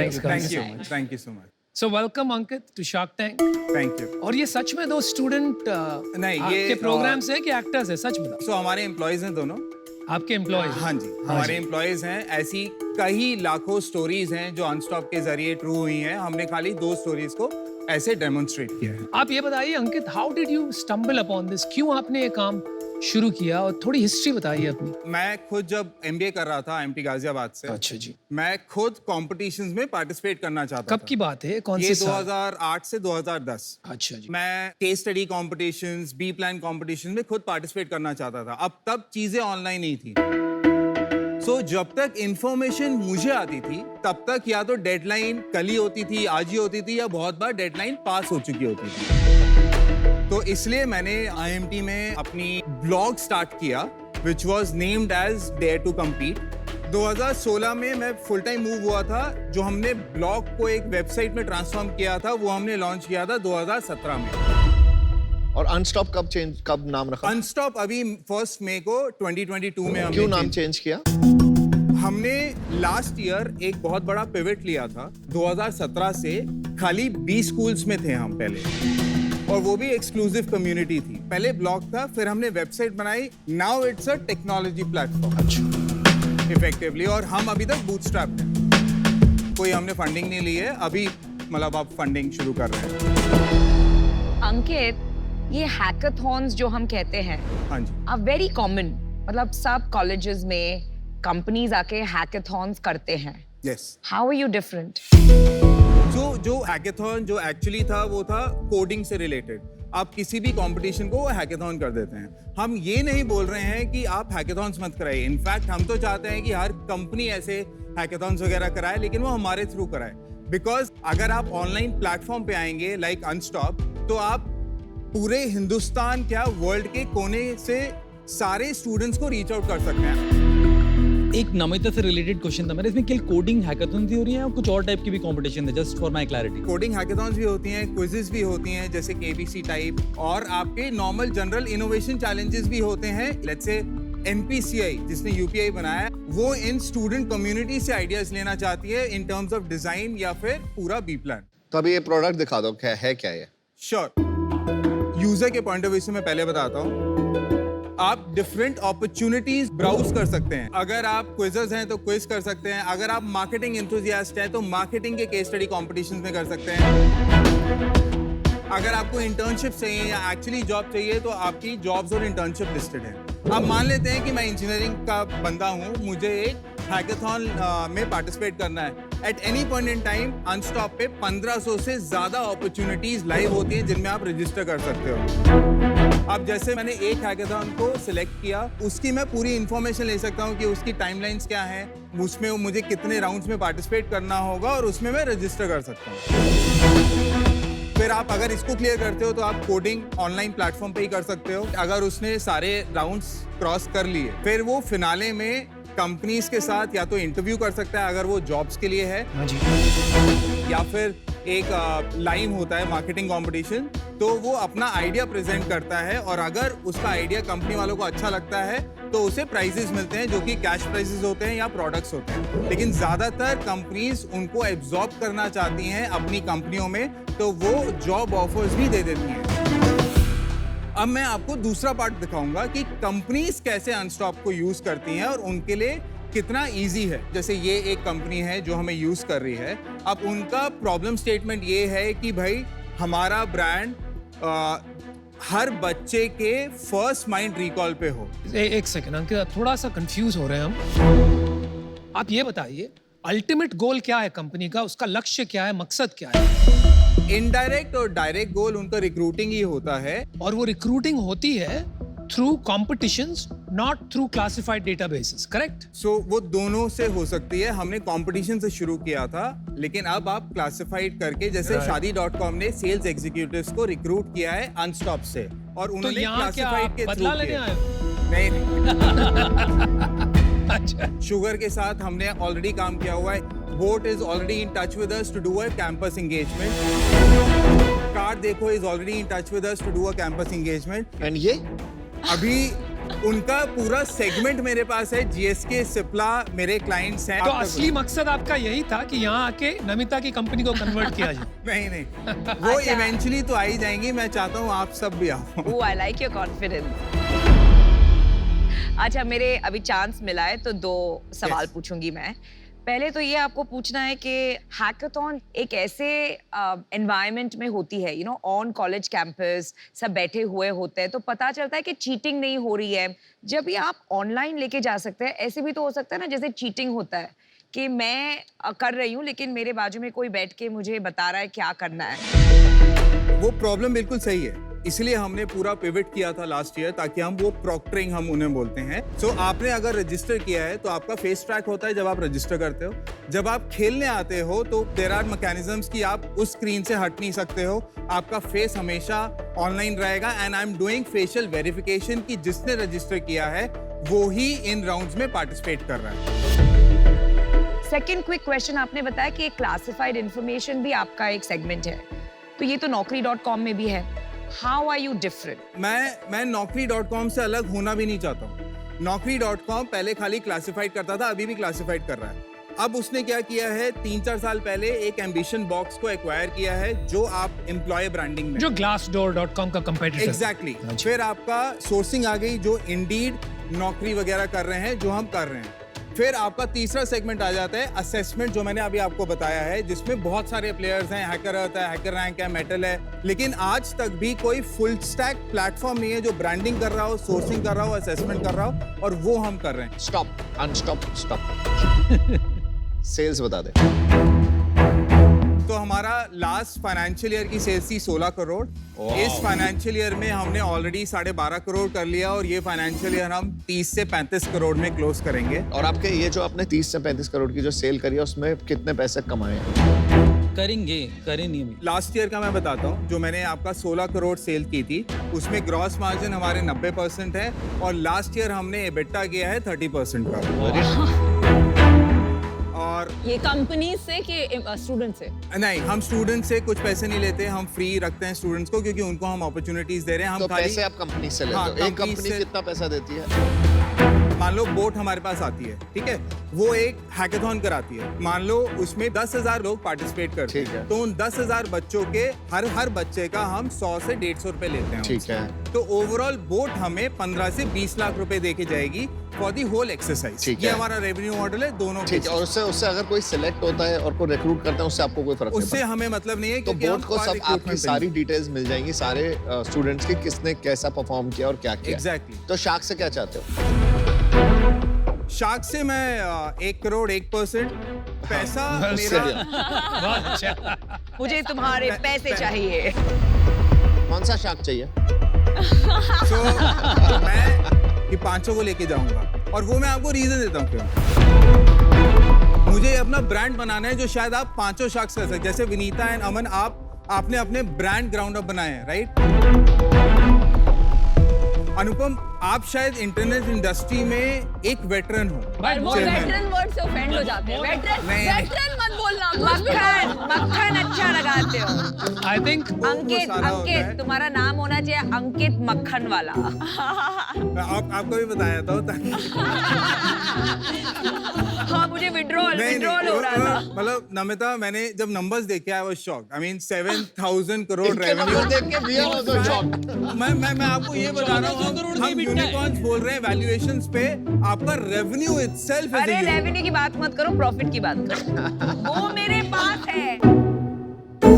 [SPEAKER 4] Thank you so much.
[SPEAKER 6] So welcome Ankit to Shark Tank.
[SPEAKER 4] Thank you.
[SPEAKER 6] और ये सच में दो स्टूडेंट
[SPEAKER 4] नहीं, ये
[SPEAKER 6] आपके प्रोग्राम्स हैं कि एक्टर्स हैं? सच बताओ।
[SPEAKER 4] सो हमारे एम्प्लॉयज हैं दोनों।
[SPEAKER 6] आपके एम्प्लॉयज?
[SPEAKER 4] हाँ जी, हमारे एम्प्लॉयज हैं। ऐसी कई लाखों स्टोरीज हैं जो अनस्टॉप के जरिए ट्रू हुई हैं। हमने खाली 2 स्टोरीज को ऐसे डेमोन्स्ट्रेट किया है।
[SPEAKER 6] आप ये बताइए Ankit, how did you stumble upon this? क्यों आपने ये काम शुरू किया और थोड़ी हिस्ट्री बताइए अपनी।
[SPEAKER 4] मैं खुद जब MBA कर रहा था MT गाजियाबाद से,
[SPEAKER 6] अच्छा जी,
[SPEAKER 4] मैं खुद कॉम्पिटिशंस में पार्टिसिपेट करना चाहता था।
[SPEAKER 6] कब की बात है? कौन
[SPEAKER 4] ये
[SPEAKER 6] से साल?
[SPEAKER 4] 2008 से 2010।
[SPEAKER 6] अच्छा जी।
[SPEAKER 4] मैं case study competitions, B plan competition में खुद पार्टिसिपेट करना चाहता था। अब तब चीजें ऑनलाइन नहीं थी। सो जब तक इंफॉर्मेशन मुझे आती थी तब तक या तो डेडलाइन कल ही होती थी, आज ही होती थी, या बहुत बार डेडलाइन पास हो चुकी होती थी। तो इसलिए मैंने IMT में अपनी ब्लॉग स्टार्ट किया which was named as Dare to Compete। 2016 में मैं फुल टाइम मूव हुआ था। जो हमने ब्लॉग को एक वेबसाइट में ट्रांसफॉर्म किया था वो हमने लॉन्च किया था 2017 में।
[SPEAKER 2] और अनस्टॉप कब नाम रखा?
[SPEAKER 4] अनस्टॉप अभी 1 मई को 2022 में हमने
[SPEAKER 2] क्यों नाम चेंज किया?
[SPEAKER 4] हमने लास्ट ईयर एक बहुत बड़ा पिवट लिया था। 2017 से खाली 20 स्कूल्स में थे हम पहले, और वो भी एक्सक्लूसिव कम्युनिटी थी। पहले ब्लॉग था, फिर हमने वेबसाइट बनाई। Now it's a technology platform effectively, और हम अभी तक बूटस्ट्रैप्ड हैं। कोई हमने फंडिंग नहीं ली है अभी, मतलब अब फंडिंग शुरू कर रहे हैं।
[SPEAKER 10] अंकित, ये हैकाथॉन्स जो हम कहते हैं,
[SPEAKER 4] हाँ जी,
[SPEAKER 10] आर वेरी कॉमन। मतलब सब कॉलेजेस में कंपनीज आके हैकाथॉन्स करते हैं।
[SPEAKER 4] Yes.
[SPEAKER 10] How are you different?
[SPEAKER 4] जो हैकाथॉन जो एक्चुअली था वो था कोडिंग से रिलेटेड। आप किसी भी कंपटीशन को हैकाथॉन कर देते हैं। हम ये नहीं बोल रहे हैं कि आप हैकाथॉन्स मत कराइए। इनफैक्ट हम तो चाहते हैं कि हर कंपनी ऐसे हैकाथॉन्स वगैरह कराए, लेकिन वो हमारे थ्रू कराए। बिकॉज अगर आप ऑनलाइन प्लेटफॉर्म पे आएंगे लाइक अनस्टॉप, तो आप पूरे हिंदुस्तान क्या वर्ल्ड के कोने से सारे स्टूडेंट्स को रीच आउट कर सकते हैं।
[SPEAKER 11] एक नमिता से रिलेटेड क्वेश्चन था मेरा, इसमें केवल कोडिंग हैकाथॉन हो रही है और कुछ और टाइप की भी कंपटीशन है? Just for my clarity.
[SPEAKER 4] Coding hackathons भी होती हैं, क्विजेस भी होती हैं जैसे KBC टाइप, और आपके नॉर्मल जनरल इनोवेशन चैलेंजेस भी होते हैं। लेट्स से NPCI जिसने UPI बनाया है, वो इन स्टूडेंट कम्युनिटी से आइडियाज लेना चाहती है इन टर्म्स ऑफ डिजाइन या फिर पूरा बी प्लान।
[SPEAKER 2] तो अभी ये प्रोडक्ट दिखा दो, क्या है क्या ये?
[SPEAKER 4] श्योर। यूजर के पॉइंट ऑफ व्यू से मैं पहले बताता हूँ। आप डिफरेंट अपॉर्चुनिटीज ब्राउज कर सकते हैं। अगर आप क्विज़र्स हैं तो क्विज कर सकते हैं। अगर आप मार्केटिंग एंथुसियास्ट हैं तो मार्केटिंग के केस स्टडी कॉम्पिटिशन्स में कर सकते हैं। अगर आपको इंटर्नशिप चाहिए या एक्चुअली जॉब चाहिए तो आपकी जॉब्स और इंटर्नशिप लिस्टेड है। अब मान लेते हैं कि मैं इंजीनियरिंग का बंदा हूँ, मुझे एक हैकाथॉन में पार्टिसिपेट करना है। At any point in time Unstop पे 1500 से ज्यादा अपॉर्चुनिटीज लाइव होती हैं जिनमें आप रजिस्टर कर सकते हो। अब जैसे मैंने एक हैकाथॉन को सिलेक्ट किया, उसकी मैं पूरी इंफॉर्मेशन ले सकता हूँ कि उसकी टाइमलाइंस क्या है, उसमें मुझे कितने राउंड्स में पार्टिसिपेट करना होगा, और उसमें मैं रजिस्टर कर सकता हूँ। फिर आप अगर इसको क्लियर करते हो तो आप कोडिंग ऑनलाइन प्लेटफॉर्म पे ही कर सकते हो। अगर उसने सारे राउंड्स क्रॉस कर लिए, फिर वो फिनाले में कंपनीज के साथ या तो इंटरव्यू कर सकता है अगर वो जॉब्स के लिए है, या फिर एक लाइव होता है मार्केटिंग कंपटीशन, तो वो अपना आइडिया प्रेजेंट करता है, और अगर उसका आइडिया कंपनी वालों को अच्छा लगता है तो उसे प्राइजेस मिलते हैं जो कि कैश प्राइजेस होते हैं या प्रोडक्ट्स होते हैं। लेकिन ज्यादातर कंपनीज उनको एब्जॉर्ब करना चाहती हैं अपनी कंपनियों में, तो वो जॉब ऑफर्स भी दे देती हैं। अब मैं आपको दूसरा पार्ट दिखाऊंगा कि कंपनीज कैसे अनस्टॉप को यूज करती हैं और उनके लिए कितना इजी है। जैसे ये एक कंपनी है जो हमें यूज कर रही है। अब उनका प्रॉब्लम स्टेटमेंट ये है कि भाई हमारा ब्रांड हर बच्चे के फर्स्ट माइंड रिकॉल पे हो।
[SPEAKER 6] एक सेकंड अंकित, थोड़ा सा कंफ्यूज हो रहे हैं हम। आप ये बताइए अल्टीमेट गोल क्या है कंपनी का, उसका लक्ष्य क्या है, मकसद क्या है?
[SPEAKER 4] इनडायरेक्ट और डायरेक्ट गोल उनका रिक्रूटिंग ही होता है,
[SPEAKER 6] और वो रिक्रूटिंग होती है through competitions, not through classified databases, correct?
[SPEAKER 4] So वो दोनों से हो सकती है। हमने कंपटीशन से शुरू किया था, लेकिन अब आप क्लासिफाइड करके, जैसे शादी.com ने सेल्स एग्जीक्यूटिव्स को रिक्रूट किया है अनस्टॉप से, और उन्होंने क्लासिफाइड के
[SPEAKER 6] बदला लेने आए?
[SPEAKER 4] नहीं। अच्छा। शुगर के साथ हमने ऑलरेडी काम किया हुआ है। BoAt is already in touch with us to do a campus engagement. CarDekho is already in touch with us to do a campus engagement.
[SPEAKER 2] And ये
[SPEAKER 4] अभी उनका पूरा सेगमेंट मेरे पास है। जीएसके, सिप्ला मेरे क्लाइंट्स हैं।
[SPEAKER 6] तो असली मकसद आपका यही था कि यहाँ आके नमिता की कंपनी को कन्वर्ट किया जाए?
[SPEAKER 4] नहीं वो इवेंचुअली तो आ ही जाएंगी। मैं चाहता हूँ आप सब भी आओ।
[SPEAKER 10] आई लाइक योर कॉन्फिडेंस। अच्छा, मेरे अभी चांस मिला है तो 2 सवाल पूछूंगी मैं। पहले तो ये आपको पूछना है कि हैकाथॉन एक ऐसे एनवायरनमेंट में होती है, ऑन कॉलेज कैंपस, सब बैठे हुए होते हैं, तो पता चलता है कि चीटिंग नहीं हो रही है। जब ये आप ऑनलाइन लेके जा सकते हैं, ऐसे भी तो हो सकता है ना जैसे चीटिंग होता है कि मैं कर रही हूँ लेकिन मेरे बाजू में कोई बैठ के मुझे बता रहा है क्या करना है।
[SPEAKER 4] वो प्रॉब्लम बिल्कुल सही है, इसलिए हमने पूरा पिवट किया था लास्ट ईयर, ताकि हम वो प्रॉक्टरिंग हम उन्हें बोलते हैं। सो आपने अगर रजिस्टर किया है तो आपका फेस ट्रैक होता है जब आप रजिस्टर करते हो। जब आप खेलने आते हो तो देयर आर मैकेनिज्म्स कि आप उस स्क्रीन से हट नहीं सकते हो, आपका फेस हमेशा ऑनलाइन रहेगा। And I am doing facial verification कि जिसने रजिस्टर किया है वो ही इन राउंड्स में पार्टिसिपेट कर रहा है।
[SPEAKER 10] सेकेंड क्विक क्वेश्चन, आपने बताया कि क्लासिफाइड इंफॉर्मेशन भी आपका एक सेगमेंट है, तो ये तो naukri.com में भी है। How are you different?
[SPEAKER 4] मैं naukri.com से अलग होना भी नहीं चाहता हूँ। naukri.com पहले खाली क्लासिफाइड करता था, अभी भी क्लासिफाइड कर रहा है। अब उसने क्या किया है, 3-4 साल पहले एक एम्बिशन बॉक्स को एक्वायर किया है, जो आप एम्प्लॉय ब्रांडिंग में,
[SPEAKER 6] जो glassdoor.com का कंपेटिटर।
[SPEAKER 4] एग्जैक्टली। फिर आपका सोर्सिंग आ गई, जो इंडीड, नौकरी वगैरह कर रहे हैं, जो हम कर रहे हैं। फिर आपका तीसरा सेगमेंट आ जाता है असेसमेंट, जो मैंने अभी आपको बताया है, जिसमें बहुत सारे प्लेयर्स हैं, हैकर अर्थ है, हैकर रैंक है, मेटल है, लेकिन आज तक भी कोई फुल स्टैक प्लेटफॉर्म नहीं है जो ब्रांडिंग कर रहा हो, सोर्सिंग कर रहा हो, असेसमेंट कर रहा हो, और वो हम कर रहे हैं।
[SPEAKER 2] Stop, Unstop, stop. सेल्स बता दे।
[SPEAKER 4] तो हमारा लास्ट फाइनेंशियल ईयर की सेल्स थी 16 करोड़। इस फाइनेंशियल ईयर में हमने ऑलरेडी 12.5 करोड़ कर लिया, और ये फाइनेंशियल ईयर हम 30 से 35 करोड़ में क्लोज करेंगे।
[SPEAKER 2] और आपके ये जो आपने 30 से 35 करोड़ की जो सेल करी है, उसमें कितने पैसे कमाए हैं?
[SPEAKER 11] करेंगे
[SPEAKER 4] लास्ट ईयर का मैं बताता हूँ। जो मैंने आपका 16 करोड़ सेल की थी, उसमें ग्रॉस मार्जिन हमारे 90% है, और लास्ट ईयर हमने एबिटा किया है 30% का। और
[SPEAKER 13] ये कंपनी से कि स्टूडेंट से?
[SPEAKER 4] नहीं, हम स्टूडेंट से कुछ पैसे नहीं लेते, हम फ्री रखते हैं स्टूडेंट्स को, क्योंकि उनको हम अपॉर्चुनिटीज दे रहे हैं। हम
[SPEAKER 2] तो
[SPEAKER 4] खाली
[SPEAKER 2] पैसे आप कंपनी से लेते हो। एक कंपनी कितना पैसा देती है?
[SPEAKER 4] मान लो बोट हमारे पास आती है, ठीक है, वो एक हैकाथॉन कराती है। मान लो उसमें 10,000 लोग पार्टिसिपेट करते हैं, तो उन 10,000 बच्चों के हर बच्चे का हम 100 से 150 रुपए लेते हैं।
[SPEAKER 2] ठीक है।
[SPEAKER 4] तो ओवरऑल बोट हमें 15 से 20 लाख रुपए दे के जाएगी फॉर दी होल एक्सरसाइज। ये हमारा रेवेन्यू मॉडल है दोनों।
[SPEAKER 2] ठीक है। और उससे अगर कोई सिलेक्ट होता है और कोई रिक्रूट करता है, उससे आपको कोई फर्क नहीं
[SPEAKER 4] उससे हमें मतलब नहीं है,
[SPEAKER 2] तो बोर्ड को सब आपकी सारी डिटेल्स मिल जाएंगी, सारे स्टूडेंट्स की, किसने कैसा परफॉर्म किया और क्या किया।
[SPEAKER 4] एग्जैक्टली।
[SPEAKER 2] तो शार्क से क्या चाहते हो?
[SPEAKER 4] शार्क से मैं 1 करोड़ 1% पैसा मेरा।
[SPEAKER 10] मुझे तुम्हारे पैसे चाहिए।
[SPEAKER 2] कौन सा शार्क चाहिए?
[SPEAKER 4] तो मैं ये 500 को लेके जाऊंगा, और वो मैं आपको रीजन देता हूँ क्यों। मुझे अपना ब्रांड बनाना है, जो शायद आप 5 शार्क्स कर सकते। जैसे विनीता एंड अमन, आपने अपने ब्रांड ग्राउंड अप बनाए हैं, राइट? अनुपम, आप शायद इंटरनेट इंडस्ट्री में एक वेटरन हो।
[SPEAKER 13] वो वेटरन वर्ड से ऑफेंड हो जाते हैं। वेटरन मत बोलना।
[SPEAKER 10] मक्खन अच्छा लगाते हो।
[SPEAKER 6] आई थिंक
[SPEAKER 10] अंकित, तुम्हारा नाम होना चाहिए अंकित मक्खन वाला।
[SPEAKER 4] आपको भी बताया था ताकि
[SPEAKER 10] हाँ, मुझे विड्रॉल हो रहा था।
[SPEAKER 4] मतलब नमिता, मैंने जब नंबर्स देखे, I was shocked. I mean 7,000 crore revenue
[SPEAKER 2] देख के भी आई वाज शॉक्ड।
[SPEAKER 4] मैं आपको ये बता रहा हूँ, हम यूनिकॉर्न्स बोल रहे हैं वैल्यूएशंस पे, आपका रेवेन्यू इटसेल्फ है।
[SPEAKER 10] अरे रेवेन्यू की बात मत करो, प्रॉफिट की बात करो। वो मेरे पास है।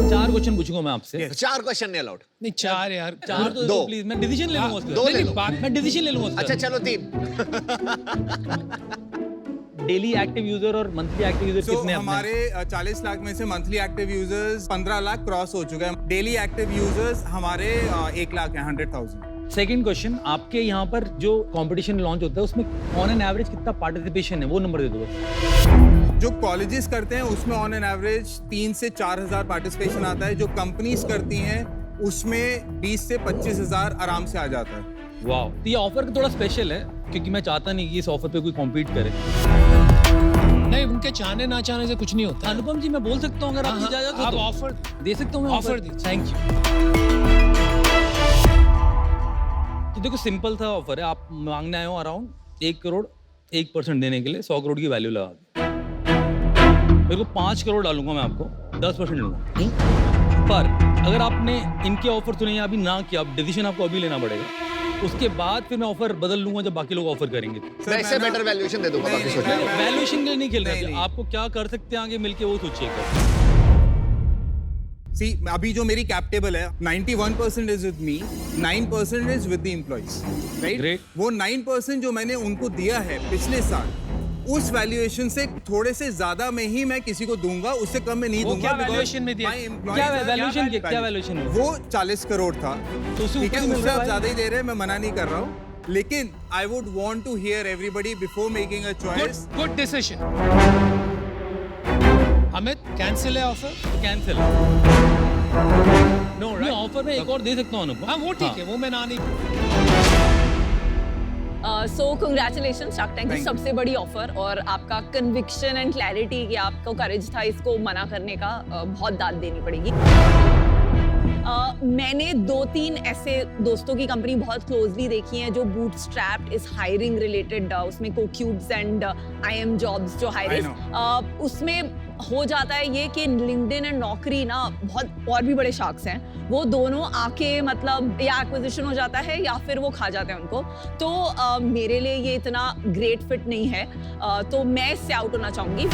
[SPEAKER 11] 4 क्वेश्चन पूछूंगा मैं आपसे।
[SPEAKER 2] 4 क्वेश्चन नहीं अलाउड।
[SPEAKER 6] नहीं, 4 यार।
[SPEAKER 11] 4 तो
[SPEAKER 2] दो।
[SPEAKER 11] प्लीज, मैं डिसीजन ले लूंगा उसका।
[SPEAKER 2] 2 ले लो।
[SPEAKER 11] मैं डिसीजन ले लूंगा।
[SPEAKER 2] अच्छा चलो 3।
[SPEAKER 11] डेली एक्टिव यूजर और मंथली एक्टिव यूजर कितने हैं?
[SPEAKER 4] हमारे 40 लाख में से monthly active users 15 lakh cross हो चुका है। डेली एक्टिव यूजर्स हमारे 1 लाख है, 100,000।
[SPEAKER 11] सेकंड क्वेश्चन, आपके यहाँ पर जो कंपटीशन लॉन्च होता है, उसमें ऑन एन एवरेज कितना पार्टिसिपेशन है, वो नंबर दे दो।
[SPEAKER 4] जो कॉलेजेस करते हैं उसमें ऑन एन एवरेज 3 से 4,000 पार्टिसिपेशन आता है। जो कंपनीज करती हैं उसमें 20 से 25,000 आराम से आ जाता है।
[SPEAKER 11] वाह, तो ये ऑफर थोड़ा स्पेशल है, क्योंकि मैं चाहता नहीं कि इस ऑफर पे कोई कॉम्पीट करे।
[SPEAKER 6] नहीं, उनके चाहने ना चाहने से कुछ नहीं होता।
[SPEAKER 11] अनुपम जी, मैं बोल सकता हूँ अगर आप इजाजत हो
[SPEAKER 6] आप
[SPEAKER 11] तो
[SPEAKER 6] ऑफर
[SPEAKER 11] दे सकता हूँ।
[SPEAKER 6] Offer the. Thank you.
[SPEAKER 11] तो देखो सिंपल सा ऑफर है, आप मांगने आए हो अराउंड 1 करोड़ 1% देने के लिए 100 करोड़ की वैल्यू लगा के। मेरे को 5 करोड़ डालूंगा मैं आपको, 10% लूंगा। पर अगर आपने इनके ऑफर सुने या अभी ना किया, डिसीजन आपको अभी लेना पड़ेगा, उसके बाद फिर मैं ऑफर बदल लूंगा जब बाकी लोग ऑफर करेंगे।
[SPEAKER 2] वैसे बेटर वैल्यूएशन दे दूंगा, बाकी सोचिए।
[SPEAKER 11] वैल्यूएशन के लिए नहीं खेल रहे, आपको क्या कर सकते हैं आगे मिलके वो सोचिएगा।
[SPEAKER 4] सी अभी जो मेरी कैप टेबल है 91% is with me, 9% is with the employees, right? वो 9% जो मैंने उनको दिया है पिछले साल, उस वैल्यूएशन से थोड़े से ज्यादा में ही मैं किसी को दूंगा, उससे कम में नहीं दूंगा।
[SPEAKER 11] क्या वैल्यूएशन में दिया? क्या वैल्यूएशन में?
[SPEAKER 4] वो 40 करोड़ था, तो ठीक है, उससे आप ज्यादा ही दे रहे हैं, मैं मना नहीं कर रहा हूँ, लेकिन I would want to hear everybody before making a choice.
[SPEAKER 6] Good decision. Amit, cancel है offer?
[SPEAKER 11] Cancel. No right, offer में एक और दे सकता हूँ अनुपम।
[SPEAKER 6] हाँ वो ठीक है, वो मैं ना नहीं।
[SPEAKER 13] सो कंग्रेचुलेशन शार्क टैंक की सबसे बड़ी ऑफर, और आपका कन्विक्शन एंड क्लैरिटी कि आपको करेज था इसको मना करने का, बहुत दाद देनी पड़ेगी। मैंने 2-3 ऐसे दोस्तों की कंपनी बहुत क्लोजली देखी हैं जो बूटस्ट्रैप्ड इस हायरिंग रिलेटेड, उसमें कोक्यूब्स एंड IM जॉब्स जो हायरिंग, उसमें हो जाता है ये कि लिंक्डइन एंड नौकरी ना, बहुत और भी बड़े शार्क्स हैं, वो दोनों आके मतलब या एक्विजिशन हो जाता है या फिर वो खा जाते हैं उनको। तो मेरे लिए ये इतना ग्रेट फिट नहीं है, तो मैं इससे आउट होना चाहूंगी।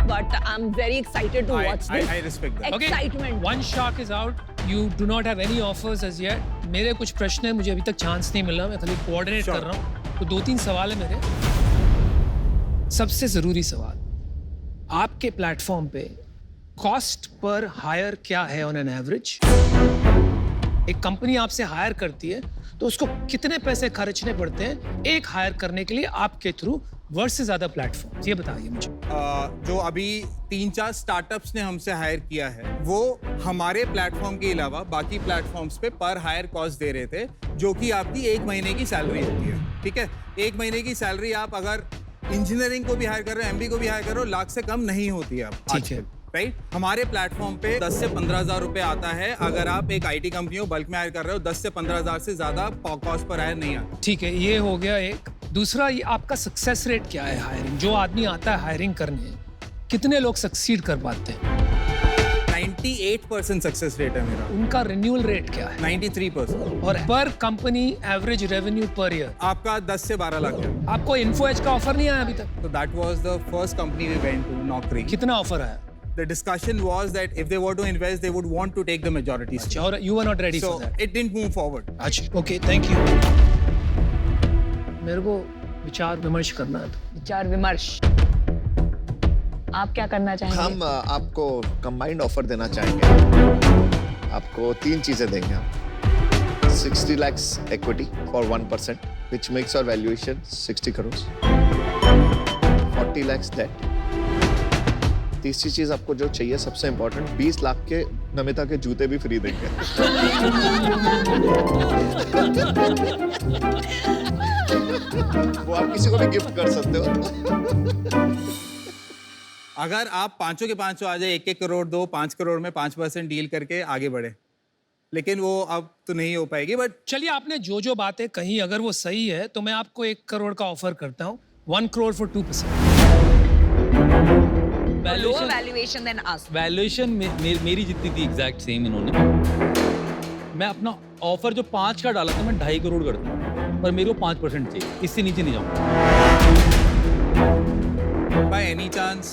[SPEAKER 13] But I'm very excited to watch this.
[SPEAKER 4] I respect that.
[SPEAKER 13] Excitement.
[SPEAKER 6] Okay, one shark is out. You do not have any offers as yet. मेरे कुछ प्रश्न हैं, मुझे अभी तक चांस नहीं मिला, मैं खाली कोऑर्डिनेट कर रहा हूँ। तो 2-3 सवाल है मेरे। सबसे जरूरी सवाल, आपके प्लेटफॉर्म पे कॉस्ट पर हायर क्या है ऑन एन एवरेज? एक कंपनी आपसे हायर करती है तो उसको कितने पैसे खर्चने पड़ते हैं एक हायर करने के लिए आपके थ्रू वर्सेस अदर प्लेटफॉर्म्स, ये बताइए मुझे।
[SPEAKER 4] जो अभी 3-4 स्टार्टअप्स ने हमसे हायर किया है, वो हमारे प्लेटफॉर्म के अलावा बाकी प्लेटफॉर्म्स पे पर हायर कॉस्ट दे रहे थे, जो कि आपकी 1 महीने की सैलरी होती है। ठीक है, 1 महीने की सैलरी आप अगर इंजीनियरिंग को भी हायर कर रहे हो, MBA को भी हायर कर रहे हो, लाख से कम नहीं होती है आजकल, राइट? हमारे प्लेटफॉर्म पे 10 से 15,000 रुपए आता है। अगर आप एक IT कंपनी हो, बल्क में हायर कर रहे हो, 10 से 15,000 से ज्यादा कॉस्ट पर हायर नहीं आता।
[SPEAKER 6] ठीक है, ये हो गया एक। दूसरा, ये आपका सक्सेस रेट क्या है हायरिंग? जो आदमी आता है हायरिंग करने, कितने लोग सक्सीड कर पाते हैं?
[SPEAKER 4] 98% सक्सेस रेट है मेरा।
[SPEAKER 6] उनका रिन्यूअल रेट क्या है?
[SPEAKER 4] 93%।
[SPEAKER 6] और पर company average revenue per year
[SPEAKER 4] आपका 10 से 12 लाख है।
[SPEAKER 6] आपको इन्फोएज का ऑफर नहीं आया अभी तक?
[SPEAKER 4] तो that was the first company we went to, Naukri.
[SPEAKER 6] कितना ऑफर आया?
[SPEAKER 4] The discussion was that if they were to invest, they would want to take the majority stake.
[SPEAKER 6] और you were not ready
[SPEAKER 4] so
[SPEAKER 6] for that.
[SPEAKER 4] it didn't move forward.
[SPEAKER 6] अच्छा, okay, thank you. मेरे को विचार विमर्श करना है।
[SPEAKER 13] विचार विमर्श, आप क्या करना चाहेंगे?
[SPEAKER 2] हम आपको कंबाइंड ऑफर देना चाहेंगे। आपको 3 चीजें देंगे हम। 60 lakhs equity for 1%, which makes our valuation 60 crores. 40 lakhs debt. तीसरी चीज आपको जो चाहिए सबसे इंपॉर्टेंट, 20 लाख के नमिता के जूते भी फ्री देंगे। वो आप किसी को भी गिफ्ट कर सकते हो।
[SPEAKER 4] अगर आप 5 के 5 आ जाए, 1-1 करोड़ दो, 5 करोड़ में 5% डील करके आगे बढ़े, लेकिन वो अब तो नहीं हो पाएगी। बट
[SPEAKER 6] चलिए, आपने जो बातें कही अगर वो सही है तो मैं आपको 1 करोड़ का ऑफर करता हूँ, 1 crore for 2%।
[SPEAKER 10] Valuation then us।
[SPEAKER 11] Valuation मेरी जितनी थी एग्जैक्ट सेम इन्होंने। मैं अपना ऑफर जो 5 का डाला था मैं 2.5 करोड़ कर दूँ, पर मेरे को 5% चाहिए, इससे नीचे नहीं जाऊँगा।
[SPEAKER 4] By any chance,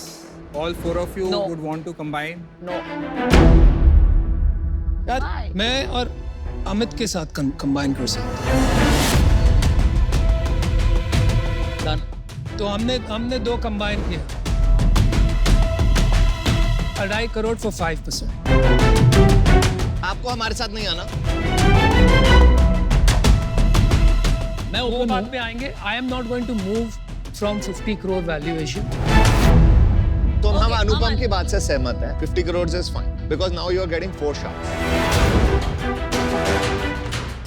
[SPEAKER 4] all 4 of you would want to combine?
[SPEAKER 13] No.
[SPEAKER 6] यार, मैं और अमित के साथ कंबाइन कर सकते हैं। तो हमने 2 कंबाइन किया, 2.5 करोड़ for 5%।
[SPEAKER 2] आपको हमारे साथ नहीं आना।
[SPEAKER 6] मैं वो बात पे आएंगे। I am not going to move from 50 crore valuation।
[SPEAKER 2] तो हम अनुपम की बात से सहमत हैं। 50 crores is fine because now you are getting 4 sharks।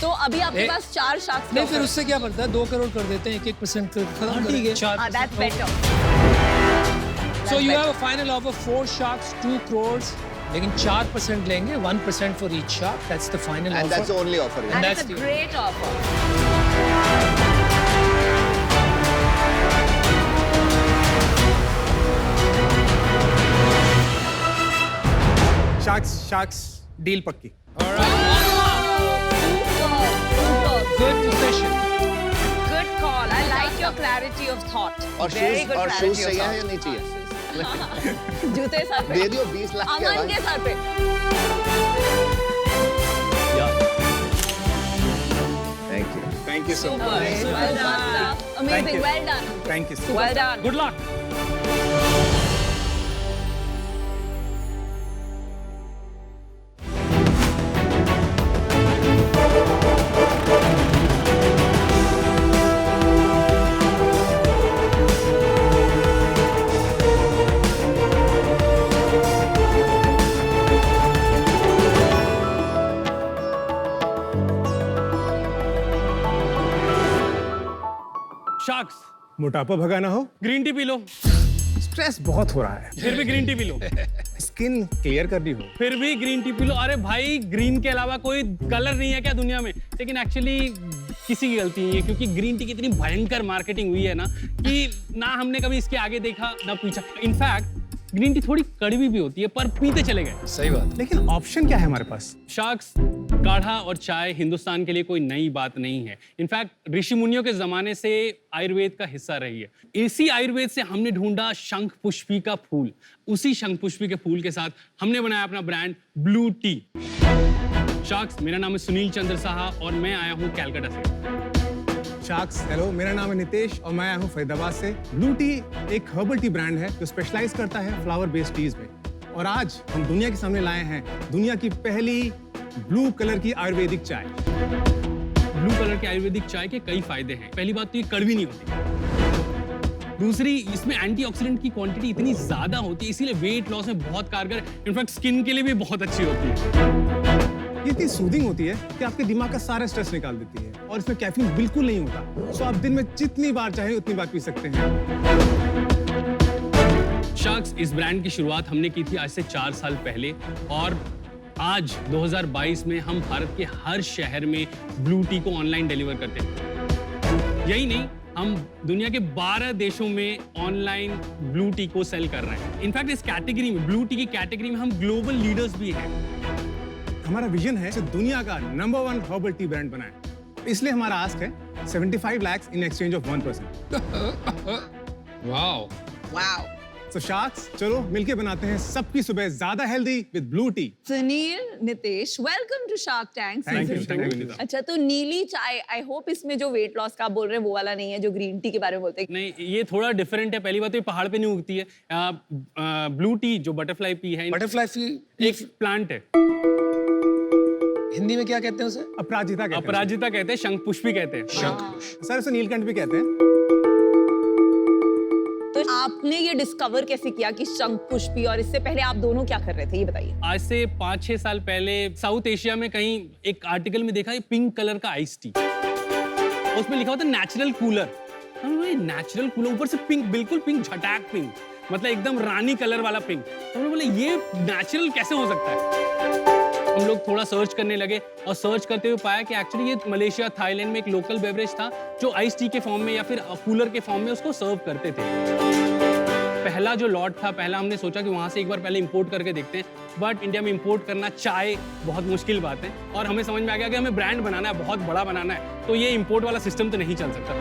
[SPEAKER 13] तो अभी आपके पास 4 शार्क्स
[SPEAKER 6] नहीं, फिर उससे क्या पड़ता है, 2 करोड़ कर देते हैं, 1% खत्म कर देंगे।
[SPEAKER 13] That's better।
[SPEAKER 6] So you have a final offer, 4 sharks, 2 crores, लेकिन 4% लेंगे, 1% for each shark. That's the final
[SPEAKER 2] And
[SPEAKER 6] offer.
[SPEAKER 2] that's the only offer.
[SPEAKER 10] And
[SPEAKER 6] that's
[SPEAKER 10] it's a
[SPEAKER 6] the-
[SPEAKER 10] great offer.
[SPEAKER 4] Sharks deal पक्की।
[SPEAKER 6] Good decision.
[SPEAKER 10] Good call. I like your clarity of thought.
[SPEAKER 2] और
[SPEAKER 10] Very
[SPEAKER 2] शूज
[SPEAKER 10] good
[SPEAKER 2] और
[SPEAKER 10] clarity
[SPEAKER 2] शूज
[SPEAKER 10] of
[SPEAKER 2] चाहिए
[SPEAKER 10] thought.
[SPEAKER 2] या नहीं चाहिए?
[SPEAKER 10] जूते सर पे
[SPEAKER 2] दे दियो 20 लाख के
[SPEAKER 10] अमन के सर पे।
[SPEAKER 2] Thank you so
[SPEAKER 10] Super.
[SPEAKER 2] much.
[SPEAKER 10] Well done. Amazing. Well done.
[SPEAKER 4] Thank you.
[SPEAKER 10] Well done.
[SPEAKER 8] Good luck.
[SPEAKER 14] Sharks, मोटापा भगाना हो,
[SPEAKER 8] green tea P low,
[SPEAKER 14] stress बहुत हो रहा है,
[SPEAKER 8] फिर भी green tea P low,
[SPEAKER 14] skin clear करनी हो,
[SPEAKER 8] फिर भी ग्रीन टी पी लो। अरे भाई, ग्रीन के अलावा कोई कलर नहीं है क्या दुनिया में? लेकिन एक्चुअली किसी की गलती नहीं है, क्योंकि ग्रीन टी की इतनी भयंकर मार्केटिंग हुई है ना कि ना हमने कभी इसके आगे देखा ना पीछा। इनफैक्ट ग्रीन टी थोड़ी कड़वी भी होती है, पर पीते चले गए।
[SPEAKER 6] सही बात।
[SPEAKER 14] लेकिन ऑप्शन क्या है हमारे पास?
[SPEAKER 8] शार्क्स, काढ़ा और चाय हिंदुस्तान के लिए कोई नई बात नहीं है। इनफैक्ट ऋषि मुनियों के जमाने से आयुर्वेद का हिस्सा रही है। इसी आयुर्वेद से हमने ढूंढा शंख पुष्पी का फूल। उसी शंख पुष्पी के फूल के साथ हमने बनाया अपना ब्रांड ब्लू टी। शार्क्स, मेरा नाम है सुनील चंद्र साहा और मैं आया हूँ कैलकाटा से।
[SPEAKER 14] शार्क्स, हेलो, मेरा नाम है नितेश और मैं आया हूँ फरीदाबाद से। ब्लू टी एक हर्बल टी ब्रांड है जो स्पेशलाइज करता है फ्लावर बेस्ड टीज में। और आज हम दुनिया के सामने लाए हैं दुनिया की पहली ब्लू कलर की आयुर्वेदिक चाय।
[SPEAKER 8] ब्लू कलर के आयुर्वेदिक चाय के कई फायदे हैं। पहली बात तो ये कड़वी नहीं होती। दूसरी, इसमें एंटीऑक्सीडेंट की क्वांटिटी इतनी ज्यादा होती है, इसीलिए वेट लॉस में बहुत कारगर, इनफैक्ट स्किन के लिए भी बहुत अच्छी होती है।
[SPEAKER 14] ये इतनी सूदिंग होती है कि आपके दिमाग का सारा स्ट्रेस निकाल देती है और इसमें कैफीन बिल्कुल नहीं होता। सो आप दिन में जितनी बार चाहे उतनी बार पी सकते हैं।
[SPEAKER 8] शार्क्स, इस ब्रांड की शुरुआत हमने की थी आज से 4 साल पहले और आज 2022 में हम भारत के हर शहर में ब्लू टी को ऑनलाइन डिलीवर करते हैं। यही नहीं, हम दुनिया के 12 देशों में ऑनलाइन ब्लू टी को सेल कर रहे हैं। इनफैक्ट इस कैटेगरी में, ब्लू टी की कैटेगरी में हम ग्लोबल लीडर्स भी हैं।
[SPEAKER 14] हमारा विजन है कि दुनिया का नंबर 1 हर्बल टी ब्रांड बनाए। इसलिए हमारा आस्क है 75 lakhs in exchange of 1%।
[SPEAKER 6] Wow.
[SPEAKER 10] Wow.
[SPEAKER 14] So sharks, चलो मिलके बनाते हैं सबकी सुबह ज्यादा healthy with blue tea.
[SPEAKER 13] Sunil, Nitesh, welcome to Shark Tank.
[SPEAKER 14] Thank you.
[SPEAKER 13] अच्छा, तो नीली चाय, आई होप इसमें जो वेट लॉस का आप बोल रहे हैं वो वाला नहीं है जो ग्रीन टी के बारे में बोलते हैं।
[SPEAKER 8] नहीं, ये थोड़ा डिफरेंट है। पहली बात तो ये पहाड़ पे नहीं उगती है। ब्लू टी जो बटरफ्लाई पी है,
[SPEAKER 6] बटरफ्लाई
[SPEAKER 8] एक प्लांट है।
[SPEAKER 6] हिंदी में क्या कहते हैं उसे?
[SPEAKER 14] अपराजिता कहते हैं।
[SPEAKER 8] अपराजिता कहते हैं, शंख पुष्पी कहते हैं।
[SPEAKER 14] सर उसे नीलकंठ भी कहते हैं।
[SPEAKER 13] तो आपने ये डिस्कवर कैसे किया कि शंख पुष्पी, और इससे पहले आप दोनों क्या कर रहे थे ये बताइए।
[SPEAKER 8] आज से 5-6 साल पहले साउथ एशिया में कहीं एक आर्टिकल में देखा, ये पिंक कलर का आइस टी, उसमें लिखा होता नेचुरल कूलर। नेचुरल कूलर, ऊपर से पिंक, बिल्कुल पिंक, झटाक पिंक, मतलब एकदम रानी कलर वाला पिंक। तो हमने बोले ये नेचुरल कैसे हो सकता है? हम लोग थोड़ा सर्च करने लगे और सर्च करते हुए पाया कि एक्चुअली ये मलेशिया, थाईलैंड में एक लोकल बेवरेज था जो आइस टी के फॉर्म में या फिर कूलर के फॉर्म में उसको सर्व करते थे। पहला जो लॉट था, पहला हमने सोचा कि वहाँ से एक बार पहले इंपोर्ट करके देखते हैं, बट इंडिया में इंपोर्ट करना चाय बहुत मुश्किल बात है और हमें समझ में आ गया कि हमें ब्रांड बनाना है, बहुत बड़ा बनाना है, तो ये इंपोर्ट वाला सिस्टम तो नहीं चल सकता।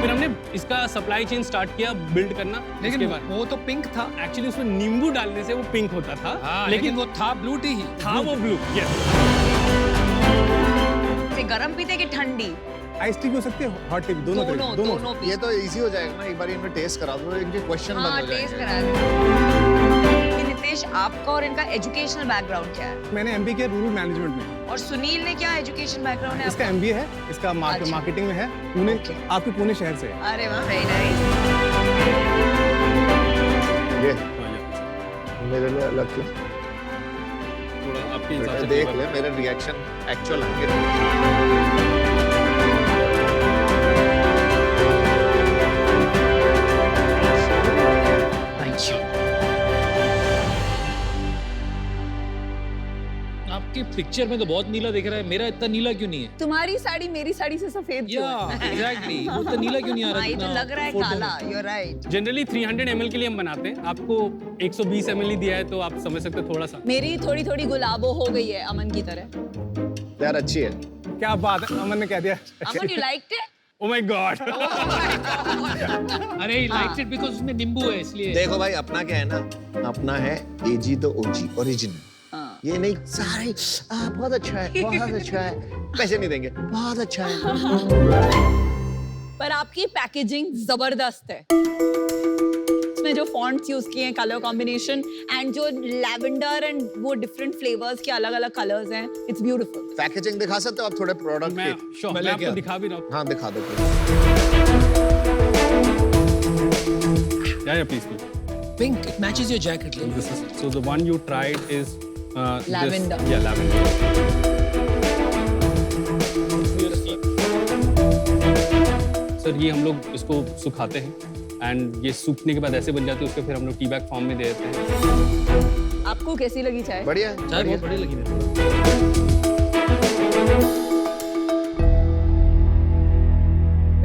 [SPEAKER 8] फिर हमने इसका सप्लाई चेन स्टार्ट किया, बिल्ड करना।
[SPEAKER 6] लेकिन वो तो पिंक था।
[SPEAKER 8] एक्चुअली उसमें नींबू डालने से वो पिंक होता था।
[SPEAKER 6] हाँ, लेकिन वो था ब्लू टी ही।
[SPEAKER 8] था वो ब्लू।
[SPEAKER 10] गरम पीते कि ठंडी?
[SPEAKER 14] आइस टी भी हो सकती है, हॉट टी भी, दोनों।
[SPEAKER 2] ये तो इजी हो जाएगा ना, एक बार इनमें टेस्ट करा दो, इनके क्वेश्चन बंद हो
[SPEAKER 10] टेस्ट
[SPEAKER 2] जाएंगे।
[SPEAKER 10] करा दो। नितेश, आपका और इनका एजुकेशनल बैकग्राउंड क्या है?
[SPEAKER 14] मैंने MBA किया रूरल मैनेजमेंट में।
[SPEAKER 10] और सुनील ने क्या एजुकेशन बैकग्राउंड है?
[SPEAKER 14] इसका MBA है, इसका मार्केटिंग में है, पुणे, आपके पुणे शहर से है।
[SPEAKER 10] अरे वाह, वेरी नाइस।
[SPEAKER 2] ये मेरे लिए अलग क्यों?
[SPEAKER 8] थोड़ा आपके हिसाब से
[SPEAKER 2] देख ले मेरे रिएक्शन एक्चुअल है।
[SPEAKER 11] पिक्चर में तो बहुत नीला दिख रहा है, मेरा इतना नीला क्यों नहीं है?
[SPEAKER 13] तुम्हारी साड़ी मेरी साड़ी से सफेद क्यों है?
[SPEAKER 11] एग्जैक्टली, वो तो नीला क्यों नहीं आ रहा?
[SPEAKER 13] ये तो लग रहा है काला, you're right.
[SPEAKER 8] जनरली 300 ml के लिए हम बनाते हैं, आपको 120 ml ही दिया है तो आप समझ सकते हो थोड़ा सा।
[SPEAKER 13] मेरी थोड़ी थोड़ी गुलाबो हो गई है अमन की तरह।
[SPEAKER 2] यार अच्छी है।
[SPEAKER 3] क्या बात है, अमन ने कह दिया।
[SPEAKER 10] अमन, you liked it?
[SPEAKER 8] Oh my God.
[SPEAKER 11] अरे he liked it because उसमें नींबू है इसलिए।
[SPEAKER 2] देखो भाई, अपना क्या है ना, अपना है एजी द ओजी ओरिजिनल। ये नहीं सारे बहुत अच्छा है, बहुत अच्छा है, पैसे नहीं देंगे, बहुत अच्छा है।
[SPEAKER 13] पर आपकी पैकेजिंग जबरदस्त है। इसमें जो फॉन्ट्स यूज किए हैं, कलर कॉम्बिनेशन एंड जो लैवेंडर एंड वो डिफरेंट फ्लेवर्स के अलग-अलग कलर्स हैं, इट्स ब्यूटीफुल।
[SPEAKER 2] पैकेजिंग दिखा सकते हो आप थोड़े प्रोडक्ट
[SPEAKER 8] मैं
[SPEAKER 2] के?
[SPEAKER 8] मैं आपको दिखा भी रहा हूँ।
[SPEAKER 2] हाँ दिखा दो।
[SPEAKER 8] Yeah, please.
[SPEAKER 6] Pink, it matches your jacket.
[SPEAKER 8] This is, so the one you tried is
[SPEAKER 13] Lavender.
[SPEAKER 8] This, yeah, lavender. Sir ये हम लोग इसको सुखाते हैं एंड ये सूखने के बाद ऐसे बन जाती है, उसको फिर हम लोग टी बैग फॉर्म में दे देते हैं।
[SPEAKER 13] आपको कैसी लगी चाय?
[SPEAKER 2] बढ़िया,
[SPEAKER 11] चाय बहुत बढ़िया लगी मेरे को।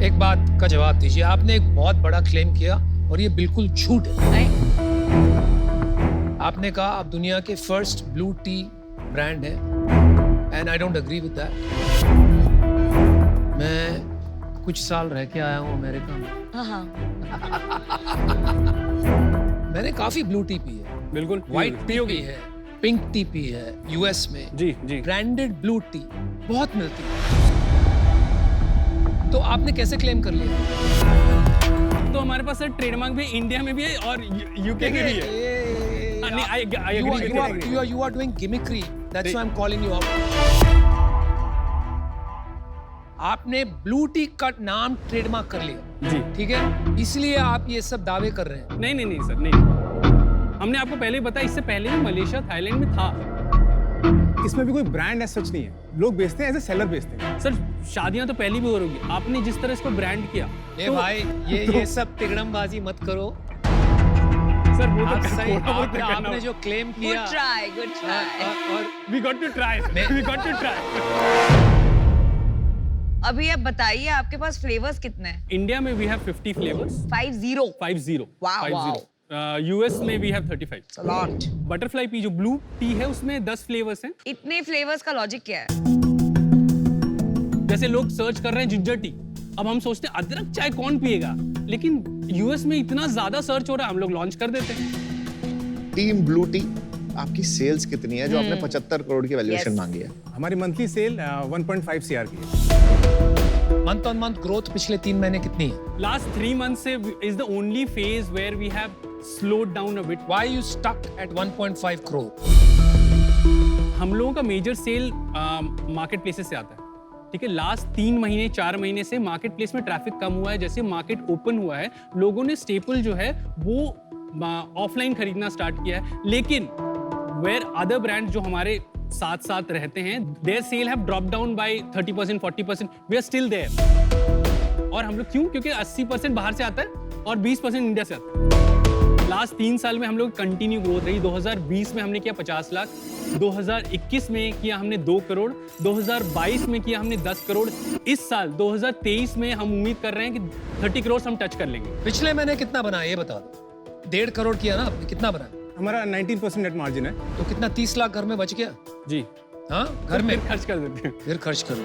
[SPEAKER 6] एक बात का जवाब दीजिए, आपने एक बहुत बड़ा क्लेम किया और ये बिल्कुल झूठ है। आपने कहा आप दुनिया के फर्स्ट ब्लू टी ब्रांड है and I don't agree with that. मैं कुछ साल रह के आया हूँ अमेरिका में।
[SPEAKER 10] हाँ।
[SPEAKER 6] मैंने काफी ब्लू टी पी है,
[SPEAKER 8] बिल्कुल
[SPEAKER 6] व्हाइट टी पी है, पिंक टी पी है यूएस में।
[SPEAKER 8] जी जी।
[SPEAKER 6] ब्रांडेड ब्लू टी बहुत मिलती है, तो आपने कैसे क्लेम कर लिया?
[SPEAKER 8] तो हमारे पास सर ट्रेडमार्क भी इंडिया में भी है और यूके में भी है। I agree.
[SPEAKER 6] You are doing gimmickry. That's why I'm calling you out. आपने ब्लू टी का नाम ट्रेडमार्क कर लिया,
[SPEAKER 8] जी
[SPEAKER 6] ठीक है, इसलिए आप ये सब दावे कर रहे हैं।
[SPEAKER 8] नहीं सर, नहीं। हमने आपको पहले बताया, इससे पहले भी मलेशिया, थाईलैंड में था।
[SPEAKER 3] इसमें भी कोई ब्रांड ऐसा सच नहीं है, लोग बेचते हैं, ऐसे सेलर बेचते हैं।
[SPEAKER 8] सर शादियां तो पहली भी हो रही है, आपने जिस तरह इसको ब्रांड किया।
[SPEAKER 6] ए भाई, ये सब तिगड़मबाजी मत करो
[SPEAKER 8] सर। वो
[SPEAKER 6] आप
[SPEAKER 8] तो
[SPEAKER 6] सही, आपने जो क्लेम किया।
[SPEAKER 10] Good try.
[SPEAKER 8] और we got to try.
[SPEAKER 10] अभी आप बताइए आपके पास फ्लेवर्स कितने हैं?
[SPEAKER 8] इंडिया में we have 50 flavors.
[SPEAKER 10] 50. Wow.
[SPEAKER 8] US में we have 35.
[SPEAKER 10] It's a lot.
[SPEAKER 8] Butterfly P जो ब्लू टी है उसमें 10 फ्लेवर्स हैं।
[SPEAKER 10] इतने फ्लेवर्स का लॉजिक क्या है?
[SPEAKER 8] जैसे लोग सर्च कर रहे हैं जिंजर टी, अब हम सोचते हैं अदरक चाय कौन पिएगा, लेकिन यूएस में इतना ज्यादा सर्च हो रहा है, हम लोग लॉन्च कर देते हैं।
[SPEAKER 2] टीम ब्लू टी, आपकी सेल्स कितनी है जो आपने 75 करोड़ की वैल्यूएशन मांगी है?
[SPEAKER 3] हमारी मंथली सेल 1.5 CR की है।
[SPEAKER 6] मंथ ऑन मंथ ग्रोथ पिछले 3 महीने कितनी है?
[SPEAKER 8] लास्ट 3 months से is the only phase where we have slowed down a bit.
[SPEAKER 6] Why you stuck at 1.5 crore?
[SPEAKER 8] हम लोगों का मेजर सेल मार्केट प्लेसेस से आता है, ठीक है। लास्ट 3 महीने 4 महीने से मार्केट प्लेस में ट्रैफिक कम हुआ है। जैसे मार्केट ओपन हुआ है, लोगों ने स्टेपल जो है वो ऑफलाइन खरीदना स्टार्ट किया है, लेकिन वेयर अदर ब्रांड जो हमारे साथ साथ रहते हैं, their sale have drop down by 30% 40%, we are still there. और हम लोग क्यों? क्योंकि 80% बाहर से आता है और 20% इंडिया से आता है। लास्ट 3 साल में हम लोग कंटिन्यू ग्रोथ रही। 2020 में हमने किया 50 लाख, 2021 में किया हमने 2 करोड़, 2022 में किया हमने 10 करोड़। इस साल 2023 में हम उम्मीद कर रहे हैं कि 30 करोड़ हम टच कर लेंगे।
[SPEAKER 6] पिछले महीने कितना बना ये बता दो। 1.5 करोड़ किया ना आपने, कितना बना?
[SPEAKER 3] हमारा 19% नेट मार्जिन है।
[SPEAKER 6] तो कितना 30 लाख घर में बच गया?
[SPEAKER 8] जी
[SPEAKER 6] हाँ, घर में
[SPEAKER 8] खर्च कर देते हैं।
[SPEAKER 6] फिर खर्च कर दो।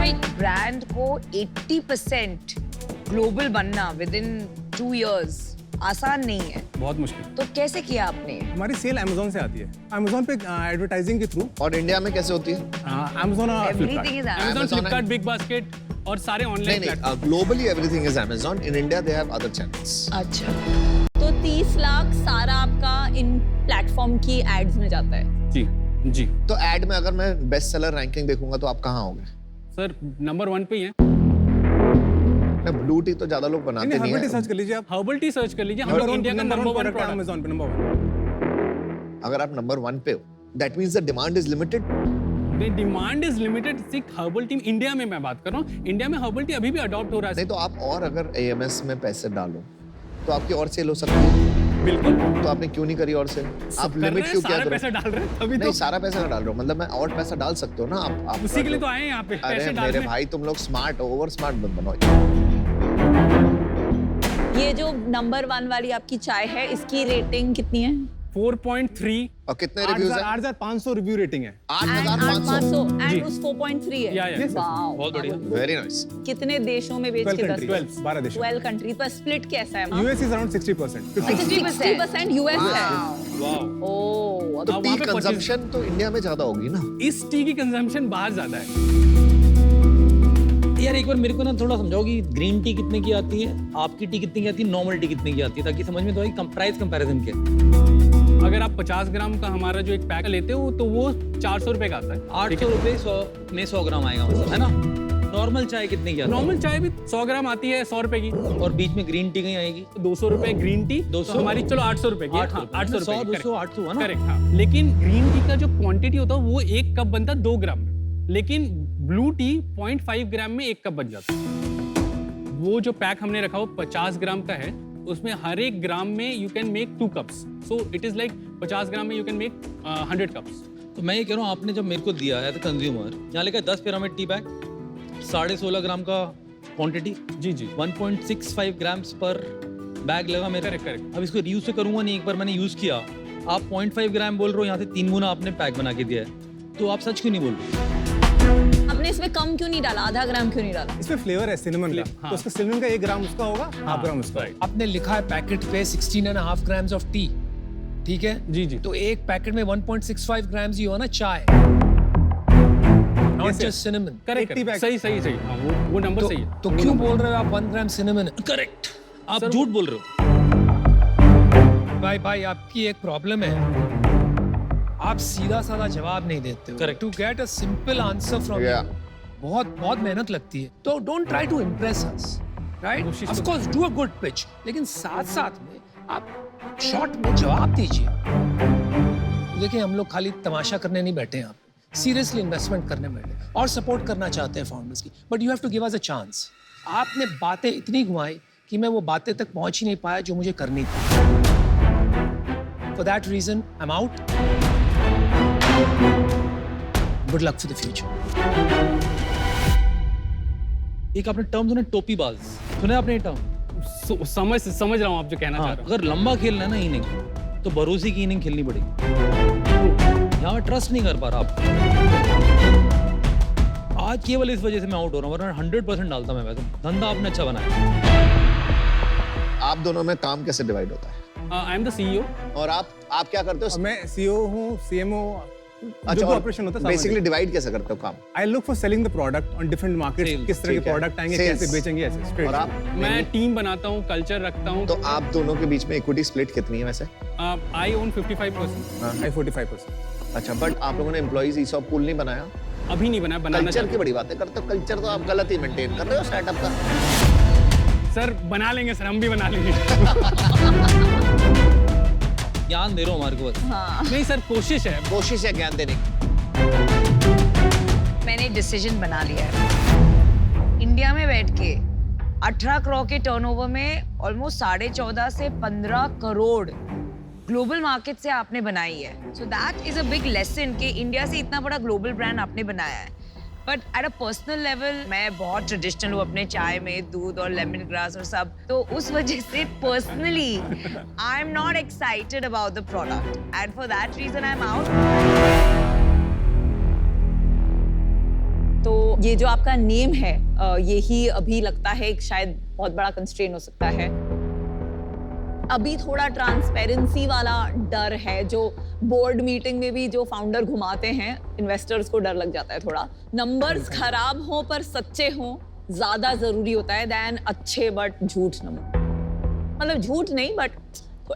[SPEAKER 10] एक ब्रांड को 80% ग्लोबल बनना विद इन 2 years आसान नहीं है,
[SPEAKER 8] बहुत मुश्किल।
[SPEAKER 10] तो कैसे किया आपने?
[SPEAKER 3] हमारी सेल अमेज़न से आती है, अमेज़न पे एडवर्टाइजिंग के थ्रू।
[SPEAKER 2] और इंडिया में कैसे होती है?
[SPEAKER 3] अमेज़न और
[SPEAKER 10] Everything is Amazon.
[SPEAKER 8] Amazon, Flipkart, big basket और सारे ऑनलाइन
[SPEAKER 2] नहीं, globally everything is Amazon. In India they have other channels.
[SPEAKER 13] अच्छा, तो 30 लाख सारा आपका इन प्लेटफॉर्म की एड्स में जाता है?
[SPEAKER 8] जी।
[SPEAKER 2] तो एड में अगर मैं बेस्ट सेलर रैंकिंग देखूंगा तो आप कहाँ होंगे?
[SPEAKER 8] सर नंबर 1 पे ही है।
[SPEAKER 2] ब्लू टी तो ज्यादा लोग बनाते नहीं
[SPEAKER 3] हर्बल टी
[SPEAKER 2] है।
[SPEAKER 3] सर्च कर लीजिए आप।
[SPEAKER 8] हर्बल टी सर्च कर लीजिए, हम लोग इंडिया का नंबर 1 प्रोडक्ट
[SPEAKER 3] अमेज़न पे नंबर 1।
[SPEAKER 2] अगर आप नंबर 1 पे हो, that means the demand is limited.
[SPEAKER 8] Demand is limited. सिर्फ हर्बल टी इंडिया में मैं बात कर रहा हूँ, इंडिया में हर्बल टी अभी भी अडॉप्ट हो रहा है।
[SPEAKER 2] नहीं तो आप और अगर एएमएस में पैसे डालो तो आपकी और सेल हो सकती है।
[SPEAKER 8] बिल्कुल।
[SPEAKER 2] तो आपने क्यों नहीं करी और सेल? आप लिमिट क्यों क्या
[SPEAKER 8] सारा पैसा डाल रहे हैं तभी
[SPEAKER 2] नहीं,
[SPEAKER 8] तो।
[SPEAKER 2] सारा पैसा डाल रहे हो, मतलब मैं और पैसा डाल सकते हो ना आप
[SPEAKER 8] उसी के लिए तो आए हैं यहाँ पे,
[SPEAKER 2] अरे
[SPEAKER 8] पैसे
[SPEAKER 2] मेरे
[SPEAKER 8] डालने।
[SPEAKER 2] भाई तुम लोग स्मार्ट हो, ओवर स्मार्ट मत बनो।
[SPEAKER 13] ये जो नंबर 1 वाली आपकी चाय है, इसकी रेटिंग कितनी है?
[SPEAKER 8] 4.3।
[SPEAKER 2] और कितने रिव्यूज हैं?
[SPEAKER 14] 8,500 रिव्यू रेटिंग है।
[SPEAKER 2] 8,500
[SPEAKER 13] एंड उस 4.3 है। वाओ,
[SPEAKER 11] बहुत बढ़िया।
[SPEAKER 2] Very nice.
[SPEAKER 13] कितने देशों में बेच के
[SPEAKER 14] 12 देशों।
[SPEAKER 13] 12 कंट्रीज पर स्प्लिट कैसा है?
[SPEAKER 14] US is around 60%।
[SPEAKER 13] 60% यूएस है।
[SPEAKER 8] वाओ।
[SPEAKER 13] ओह,
[SPEAKER 2] तो टी कंजम्पशन तो इंडिया में ज्यादा होगी ना?
[SPEAKER 8] इस टी की कंजम्पशन बाहर ज्यादा है।
[SPEAKER 11] यार एक बार मेरे को ना थोड़ा समझाओ कि ग्रीन टी कितने की आती है, आपकी टी कितने की आती है, नॉर्मल टी कितने की आती है, ताकि समझ में तो आए प्राइस कंपैरिजन क्या।
[SPEAKER 8] अगर आप 50 ग्राम का हमारा जो एक पैक लेते हो तो वो 400 रुपए का आता है।
[SPEAKER 11] 800 रुपए में 100 ग्राम आएगा, मतलब है ना। नॉर्मल चाय कितने की आती है?
[SPEAKER 8] नॉर्मल चाय भी 100 ग्राम आती है 100 रुपए की।
[SPEAKER 11] और बीच में ग्रीन टी कहीं आएगी
[SPEAKER 8] 200 रुपए ग्रीन टी।
[SPEAKER 11] 200
[SPEAKER 8] तो हमारी चलो 800 रुपए की। 800
[SPEAKER 11] 100 200 800 है ना।
[SPEAKER 8] करेक्ट, हाँ। लेकिन ग्रीन टी का जो क्वांटिटी होता है वो 1 कप बनता है 2 ग्राम में, लेकिन ब्लू टी 0.5 ग्राम में 1 कप बन जाता है। वो जो पैक हमने रखा वो 50 ग्राम का है, उसमें हर एक ग्राम में you can make 2 cups, so it is like 50 ग्राम में यू कैन मेक 100 कप्स।
[SPEAKER 11] तो मैं ये कह रहा हूँ, आपने जब मेरे को दिया है कंज्यूमर, यहाँ लिखा है 10 पिरामिड टी बैग, 16.5 ग्राम का क्वांटिटी।
[SPEAKER 8] जी जी।
[SPEAKER 11] 1.65 ग्राम्स पर बैग लगा मेरा।
[SPEAKER 8] करेक्ट।
[SPEAKER 11] अब इसको यूज तो करूंगा नहीं, एक बार मैंने यूज किया। आप 0.5 ग्राम बोल रहे हो, यहाँ से 3 गुना आपने पैक बना के दिया है, तो आप सच क्यों नहीं बोल रहे?
[SPEAKER 13] आपने इसमें कम क्यों नहीं डाला? आधा ग्राम क्यों नहीं डाला?
[SPEAKER 14] इसमें फ्लेवर है सिनेमन का,
[SPEAKER 8] हाँ।
[SPEAKER 14] तो उसका सिनेमन का 1 ग्राम उसका होगा, हाफ ग्राम उसका।
[SPEAKER 6] आपने लिखा है पैकेट पे 16.5 ग्राम्स ऑफ टी, ठीक है?
[SPEAKER 8] जी जी।
[SPEAKER 6] तो एक पैकेट में 1.65 ग्राम्स ही हो ना चाय, नॉट जस्ट सिनेमन।
[SPEAKER 8] करेक्ट, सही सही सही, हाँ, वो नंबर सही है।
[SPEAKER 6] तो क्यों बोल रहे हो आप 1 ग्राम सिनेमन?
[SPEAKER 11] करेक्ट, आप झूठ बोल रहे हो।
[SPEAKER 6] भाई आपकी एक प्रॉब्लम है, आप सीधा साधा जवाब नहीं देते हो।
[SPEAKER 11] Correct.
[SPEAKER 6] To get a simple answer from you बहुत मेहनत लगती है। तो don't try to impress us, right? Of course do a good pitch, लेकिन साथ साथ में आप शॉर्ट में जवाब दीजिए। देखिए, हम लोग खाली तमाशा करने नहीं बैठे हैं, आप सीरियसली इन्वेस्टमेंट करने बैठे और सपोर्ट करना चाहते हैं फाउंडर्स की, but you have to give us a chance. आपने बातें इतनी घुमाई कि मैं वो बातें तक पहुंच ही नहीं पाया जो मुझे करनी थी। For that reason I am out. Good luck for the future.
[SPEAKER 11] एक आपने टर्म सुना, टोपी बाज, सुना आपने ये टर्म?
[SPEAKER 8] समझ रहा हूँ आप जो कहना चाह रहे हो।
[SPEAKER 11] अगर लंबा खेलना है ना इनिंग, तो भरोसे की इनिंग खेलनी पड़ेगी। यहाँ मैं ट्रस्ट नहीं कर पा रहा आपको। आज केवल इस वजह से मैं आउट हो रहा हूँ, वरना 100% डालता मैं वैसे। धंधा आपने अच्छा बनाया।
[SPEAKER 2] आप दोनों में काम कैसे डिवाइड होता है?
[SPEAKER 8] I am the CEO.
[SPEAKER 2] और आप क्या करते हो?
[SPEAKER 14] मैं सीईओ हूँ, सीएमओ।
[SPEAKER 2] अच्छा,
[SPEAKER 14] ऑपरेशन होता है
[SPEAKER 2] बेसिकली डिवाइड कैसे करते हो काम?
[SPEAKER 14] I look for selling the product on different markets, किस तरह के प्रोडक्ट आएंगे, कैसे बेचेंगे, ऐसे स्ट्रेट।
[SPEAKER 2] और आप?
[SPEAKER 8] मैं टीम बनाता हूँ, कल्चर रखता हूँ।
[SPEAKER 2] तो आप दोनों के बीच में इक्विटी स्प्लिट कितनी है वैसे?
[SPEAKER 8] आई ओन 55%।
[SPEAKER 14] आई 45%।
[SPEAKER 2] अच्छा, बट आप लोगों ने एम्प्लॉइज ईसॉप पूल नहीं बनाया?
[SPEAKER 8] अभी नहीं बनाया, बनाना
[SPEAKER 2] कल्चर की बड़ी बातें करते हो। कल्चर तो आप गलत ही मेंटेन कर रहे हो स्टार्टअप का।
[SPEAKER 8] सर बना लेंगे सर, हम भी बना लेंगे।
[SPEAKER 11] ज्ञान दे रहा हूँ हमारे को बस।
[SPEAKER 13] हाँ।
[SPEAKER 8] नहीं सर, कोशिश है
[SPEAKER 2] ज्ञान देने की।
[SPEAKER 10] मैंने डिसीजन बना लिया है। इंडिया में बैठ के 18 करोड़ के टर्नओवर में ऑलमोस्ट 14.5 से 15 करोड़ ग्लोबल मार्केट से आपने बनाई है। So that is a big lesson कि इंडिया से इतना बड़ा ग्लोबल ब्रांड आपने बनाया है। But at a personal level मैं बहुत ट्रेडिशनल हूँ अपने चाय में, दूध और लेमन ग्रास और सब, तो उस वजह से personally I am not excited about the product and for that reason I am out.
[SPEAKER 13] तो ये जो आपका नेम है, यही अभी लगता है एक शायद बहुत बड़ा कंस्ट्रेन हो सकता है। अभी थोड़ा ट्रांसपेरेंसी वाला डर है, जो बोर्ड मीटिंग में भी जो फाउंडर घुमाते हैं, इन्वेस्टर्स को डर लग जाता है थोड़ा। नंबर्स खराब हो पर सच्चे हो ज्यादा जरूरी होता है देन अच्छे बट झूठ नंबर। मतलब झूठ नहीं बट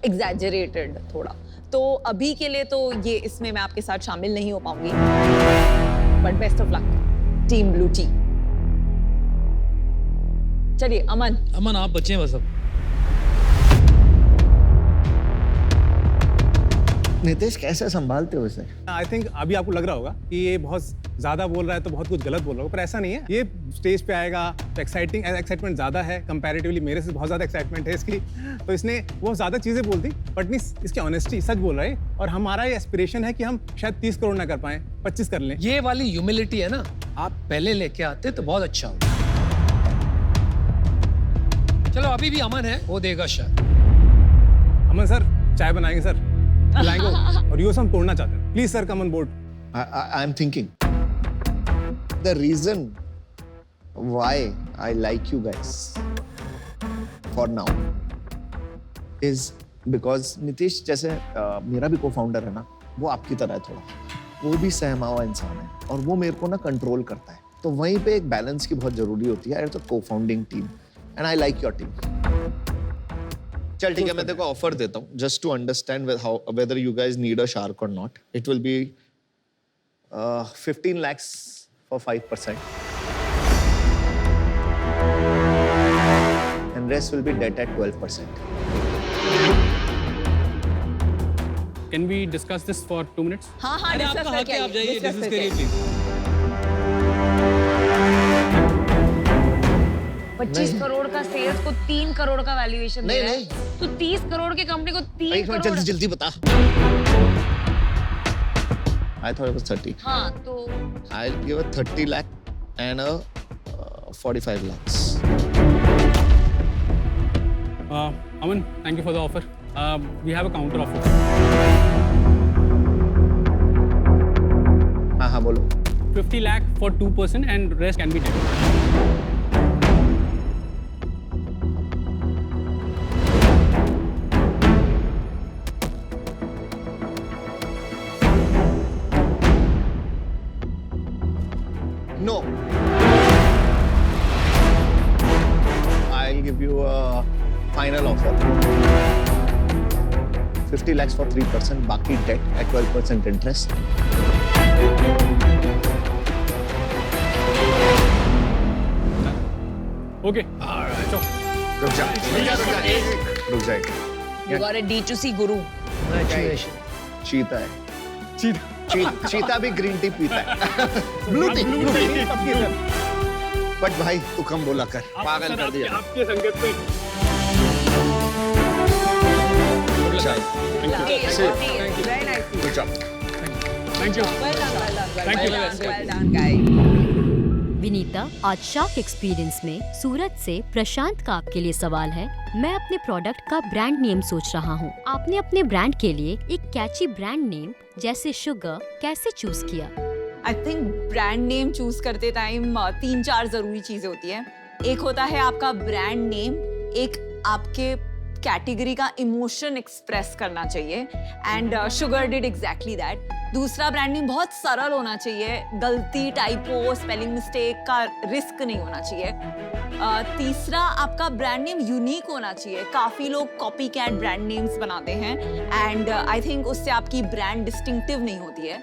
[SPEAKER 13] एग्जैजरेटेड थोड़ा। तो अभी के लिए तो ये इसमें मैं आपके साथ शामिल नहीं हो पाऊंगी, but best of luck team blue T. चलिए अमन
[SPEAKER 11] आप बचे बस अब।
[SPEAKER 2] नितेश कैसे संभालते हो इसे?
[SPEAKER 3] आई थिंक अभी आपको लग रहा होगा कि ये बहुत ज्यादा बोल रहा है तो बहुत कुछ गलत बोल रहा होगा, पर ऐसा नहीं है। ये स्टेज पे आएगा तो एक्साइटमेंट ज्यादा है कंपैरेटिवली, मेरे से बहुत ज्यादा एक्साइटमेंट है इसकी, तो इसने बहुत ज्यादा चीजें बोल दी, बट नहीं, इसकी ऑनेस्टी सच बोल रहा है। और हमारा ये एस्पिरेशन है कि हम शायद 30 करोड़ ना कर पाए, 25 कर लें।
[SPEAKER 6] ये वाली ह्यूमिलिटी है ना, आप पहले लेके आते तो बहुत अच्छा होता। चलो अभी भी अमन है, वो देगा शायद।
[SPEAKER 3] अमन सर चाय बनाएंगे सर, पिलाएंगे, और यूएस हम तोड़ना चाहते हैं। Please sir come on board.
[SPEAKER 2] I am thinking the reason why I like you guys for now is because Nitesh जैसे मेरा भी को-फाउंडर है ना, वो आपकी तरह है थोड़ा, वो भी सहमा हुआ इंसान है और वो मेरे को ना कंट्रोल करता है, तो वहीं पे एक बैलेंस की बहुत जरूरी होती है as a co-founding team, and I like your team. चल ठीक है, मैं तेरे को ऑफर देता हूँ just to understand whether you guys need a shark और not. It will be 15 lakhs for 5%, and rest will be debt at 12%.
[SPEAKER 8] Can we discuss this for 2 minutes?
[SPEAKER 13] हाँ हाँ
[SPEAKER 11] अरे
[SPEAKER 13] डिस्कस
[SPEAKER 11] आपका हक
[SPEAKER 13] करके
[SPEAKER 11] है, आप जाइए,
[SPEAKER 13] डिस्कस
[SPEAKER 11] डिस्कस
[SPEAKER 13] करके
[SPEAKER 11] करिए प्लीज।
[SPEAKER 10] 25 करोड़ का सेल्स को 3 करोड़ का वैल्यूएशन दे रहा है, तो 30 करोड़ की कंपनी को 3 करोड़।
[SPEAKER 2] जल्दी जल्दी बता। I thought it was 30.
[SPEAKER 10] हाँ तो
[SPEAKER 2] I'll give a 30 lakh and a 45 lakhs.
[SPEAKER 8] Aman, thank you for the offer. We have a counter offer.
[SPEAKER 2] हाँ बोलो।
[SPEAKER 8] 50 lakh for 2% and rest can be taken.
[SPEAKER 2] No. I'll give you a final offer. 50 lakhs for 3%, बाकी debt at 12% interest.
[SPEAKER 8] Okay. All right. So,
[SPEAKER 2] रुक जा।
[SPEAKER 10] you got a D2C guru.
[SPEAKER 2] चीता है। चीता भी ग्रीन टी पीता है। Blue T. बट भाई तू कम बोला कर, पागल कर दिया।
[SPEAKER 8] आपके संगत पे
[SPEAKER 10] Very nice.
[SPEAKER 2] Good job.
[SPEAKER 8] Thank you.
[SPEAKER 10] Well done.
[SPEAKER 8] Thank you.
[SPEAKER 10] Well done, guys.
[SPEAKER 16] Vinita, आज शार्क एक्सपीरियंस में सूरत से प्रशांत का आपके लिए सवाल है। मैं अपने प्रोडक्ट का ब्रांड नेम सोच रहा हूँ। आपने अपने ब्रांड के लिए एक कैची ब्रांड नेम जैसे शुगर कैसे चूज किया?
[SPEAKER 13] I think brand name choose करते टाइम 3-4 जरूरी चीजें होती है। एक होता है आपका ब्रांड नेम, एक आपके कैटेगरी का इमोशन एक्सप्रेस करना चाहिए, and sugar did exactly that. दूसरा, ब्रांड नेम बहुत सरल होना चाहिए, गलती, टाइपो, स्पेलिंग मिस्टेक का रिस्क नहीं होना चाहिए। तीसरा, आपका ब्रांड नेम यूनिक होना चाहिए। काफी लोग कॉपी कैट ब्रांड नेम्स बनाते हैं, एंड आई थिंक उससे आपकी ब्रांड डिस्टिंक्टिव नहीं होती है।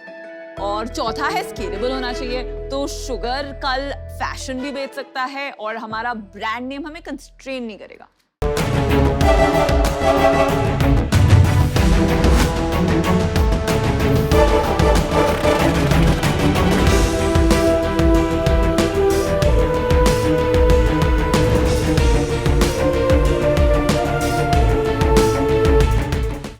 [SPEAKER 13] और चौथा है स्केलेबल होना चाहिए। तो शुगर कल फैशन भी बेच सकता है और हमारा ब्रांड नेम हमें कंस्ट्रेन नहीं करेगा।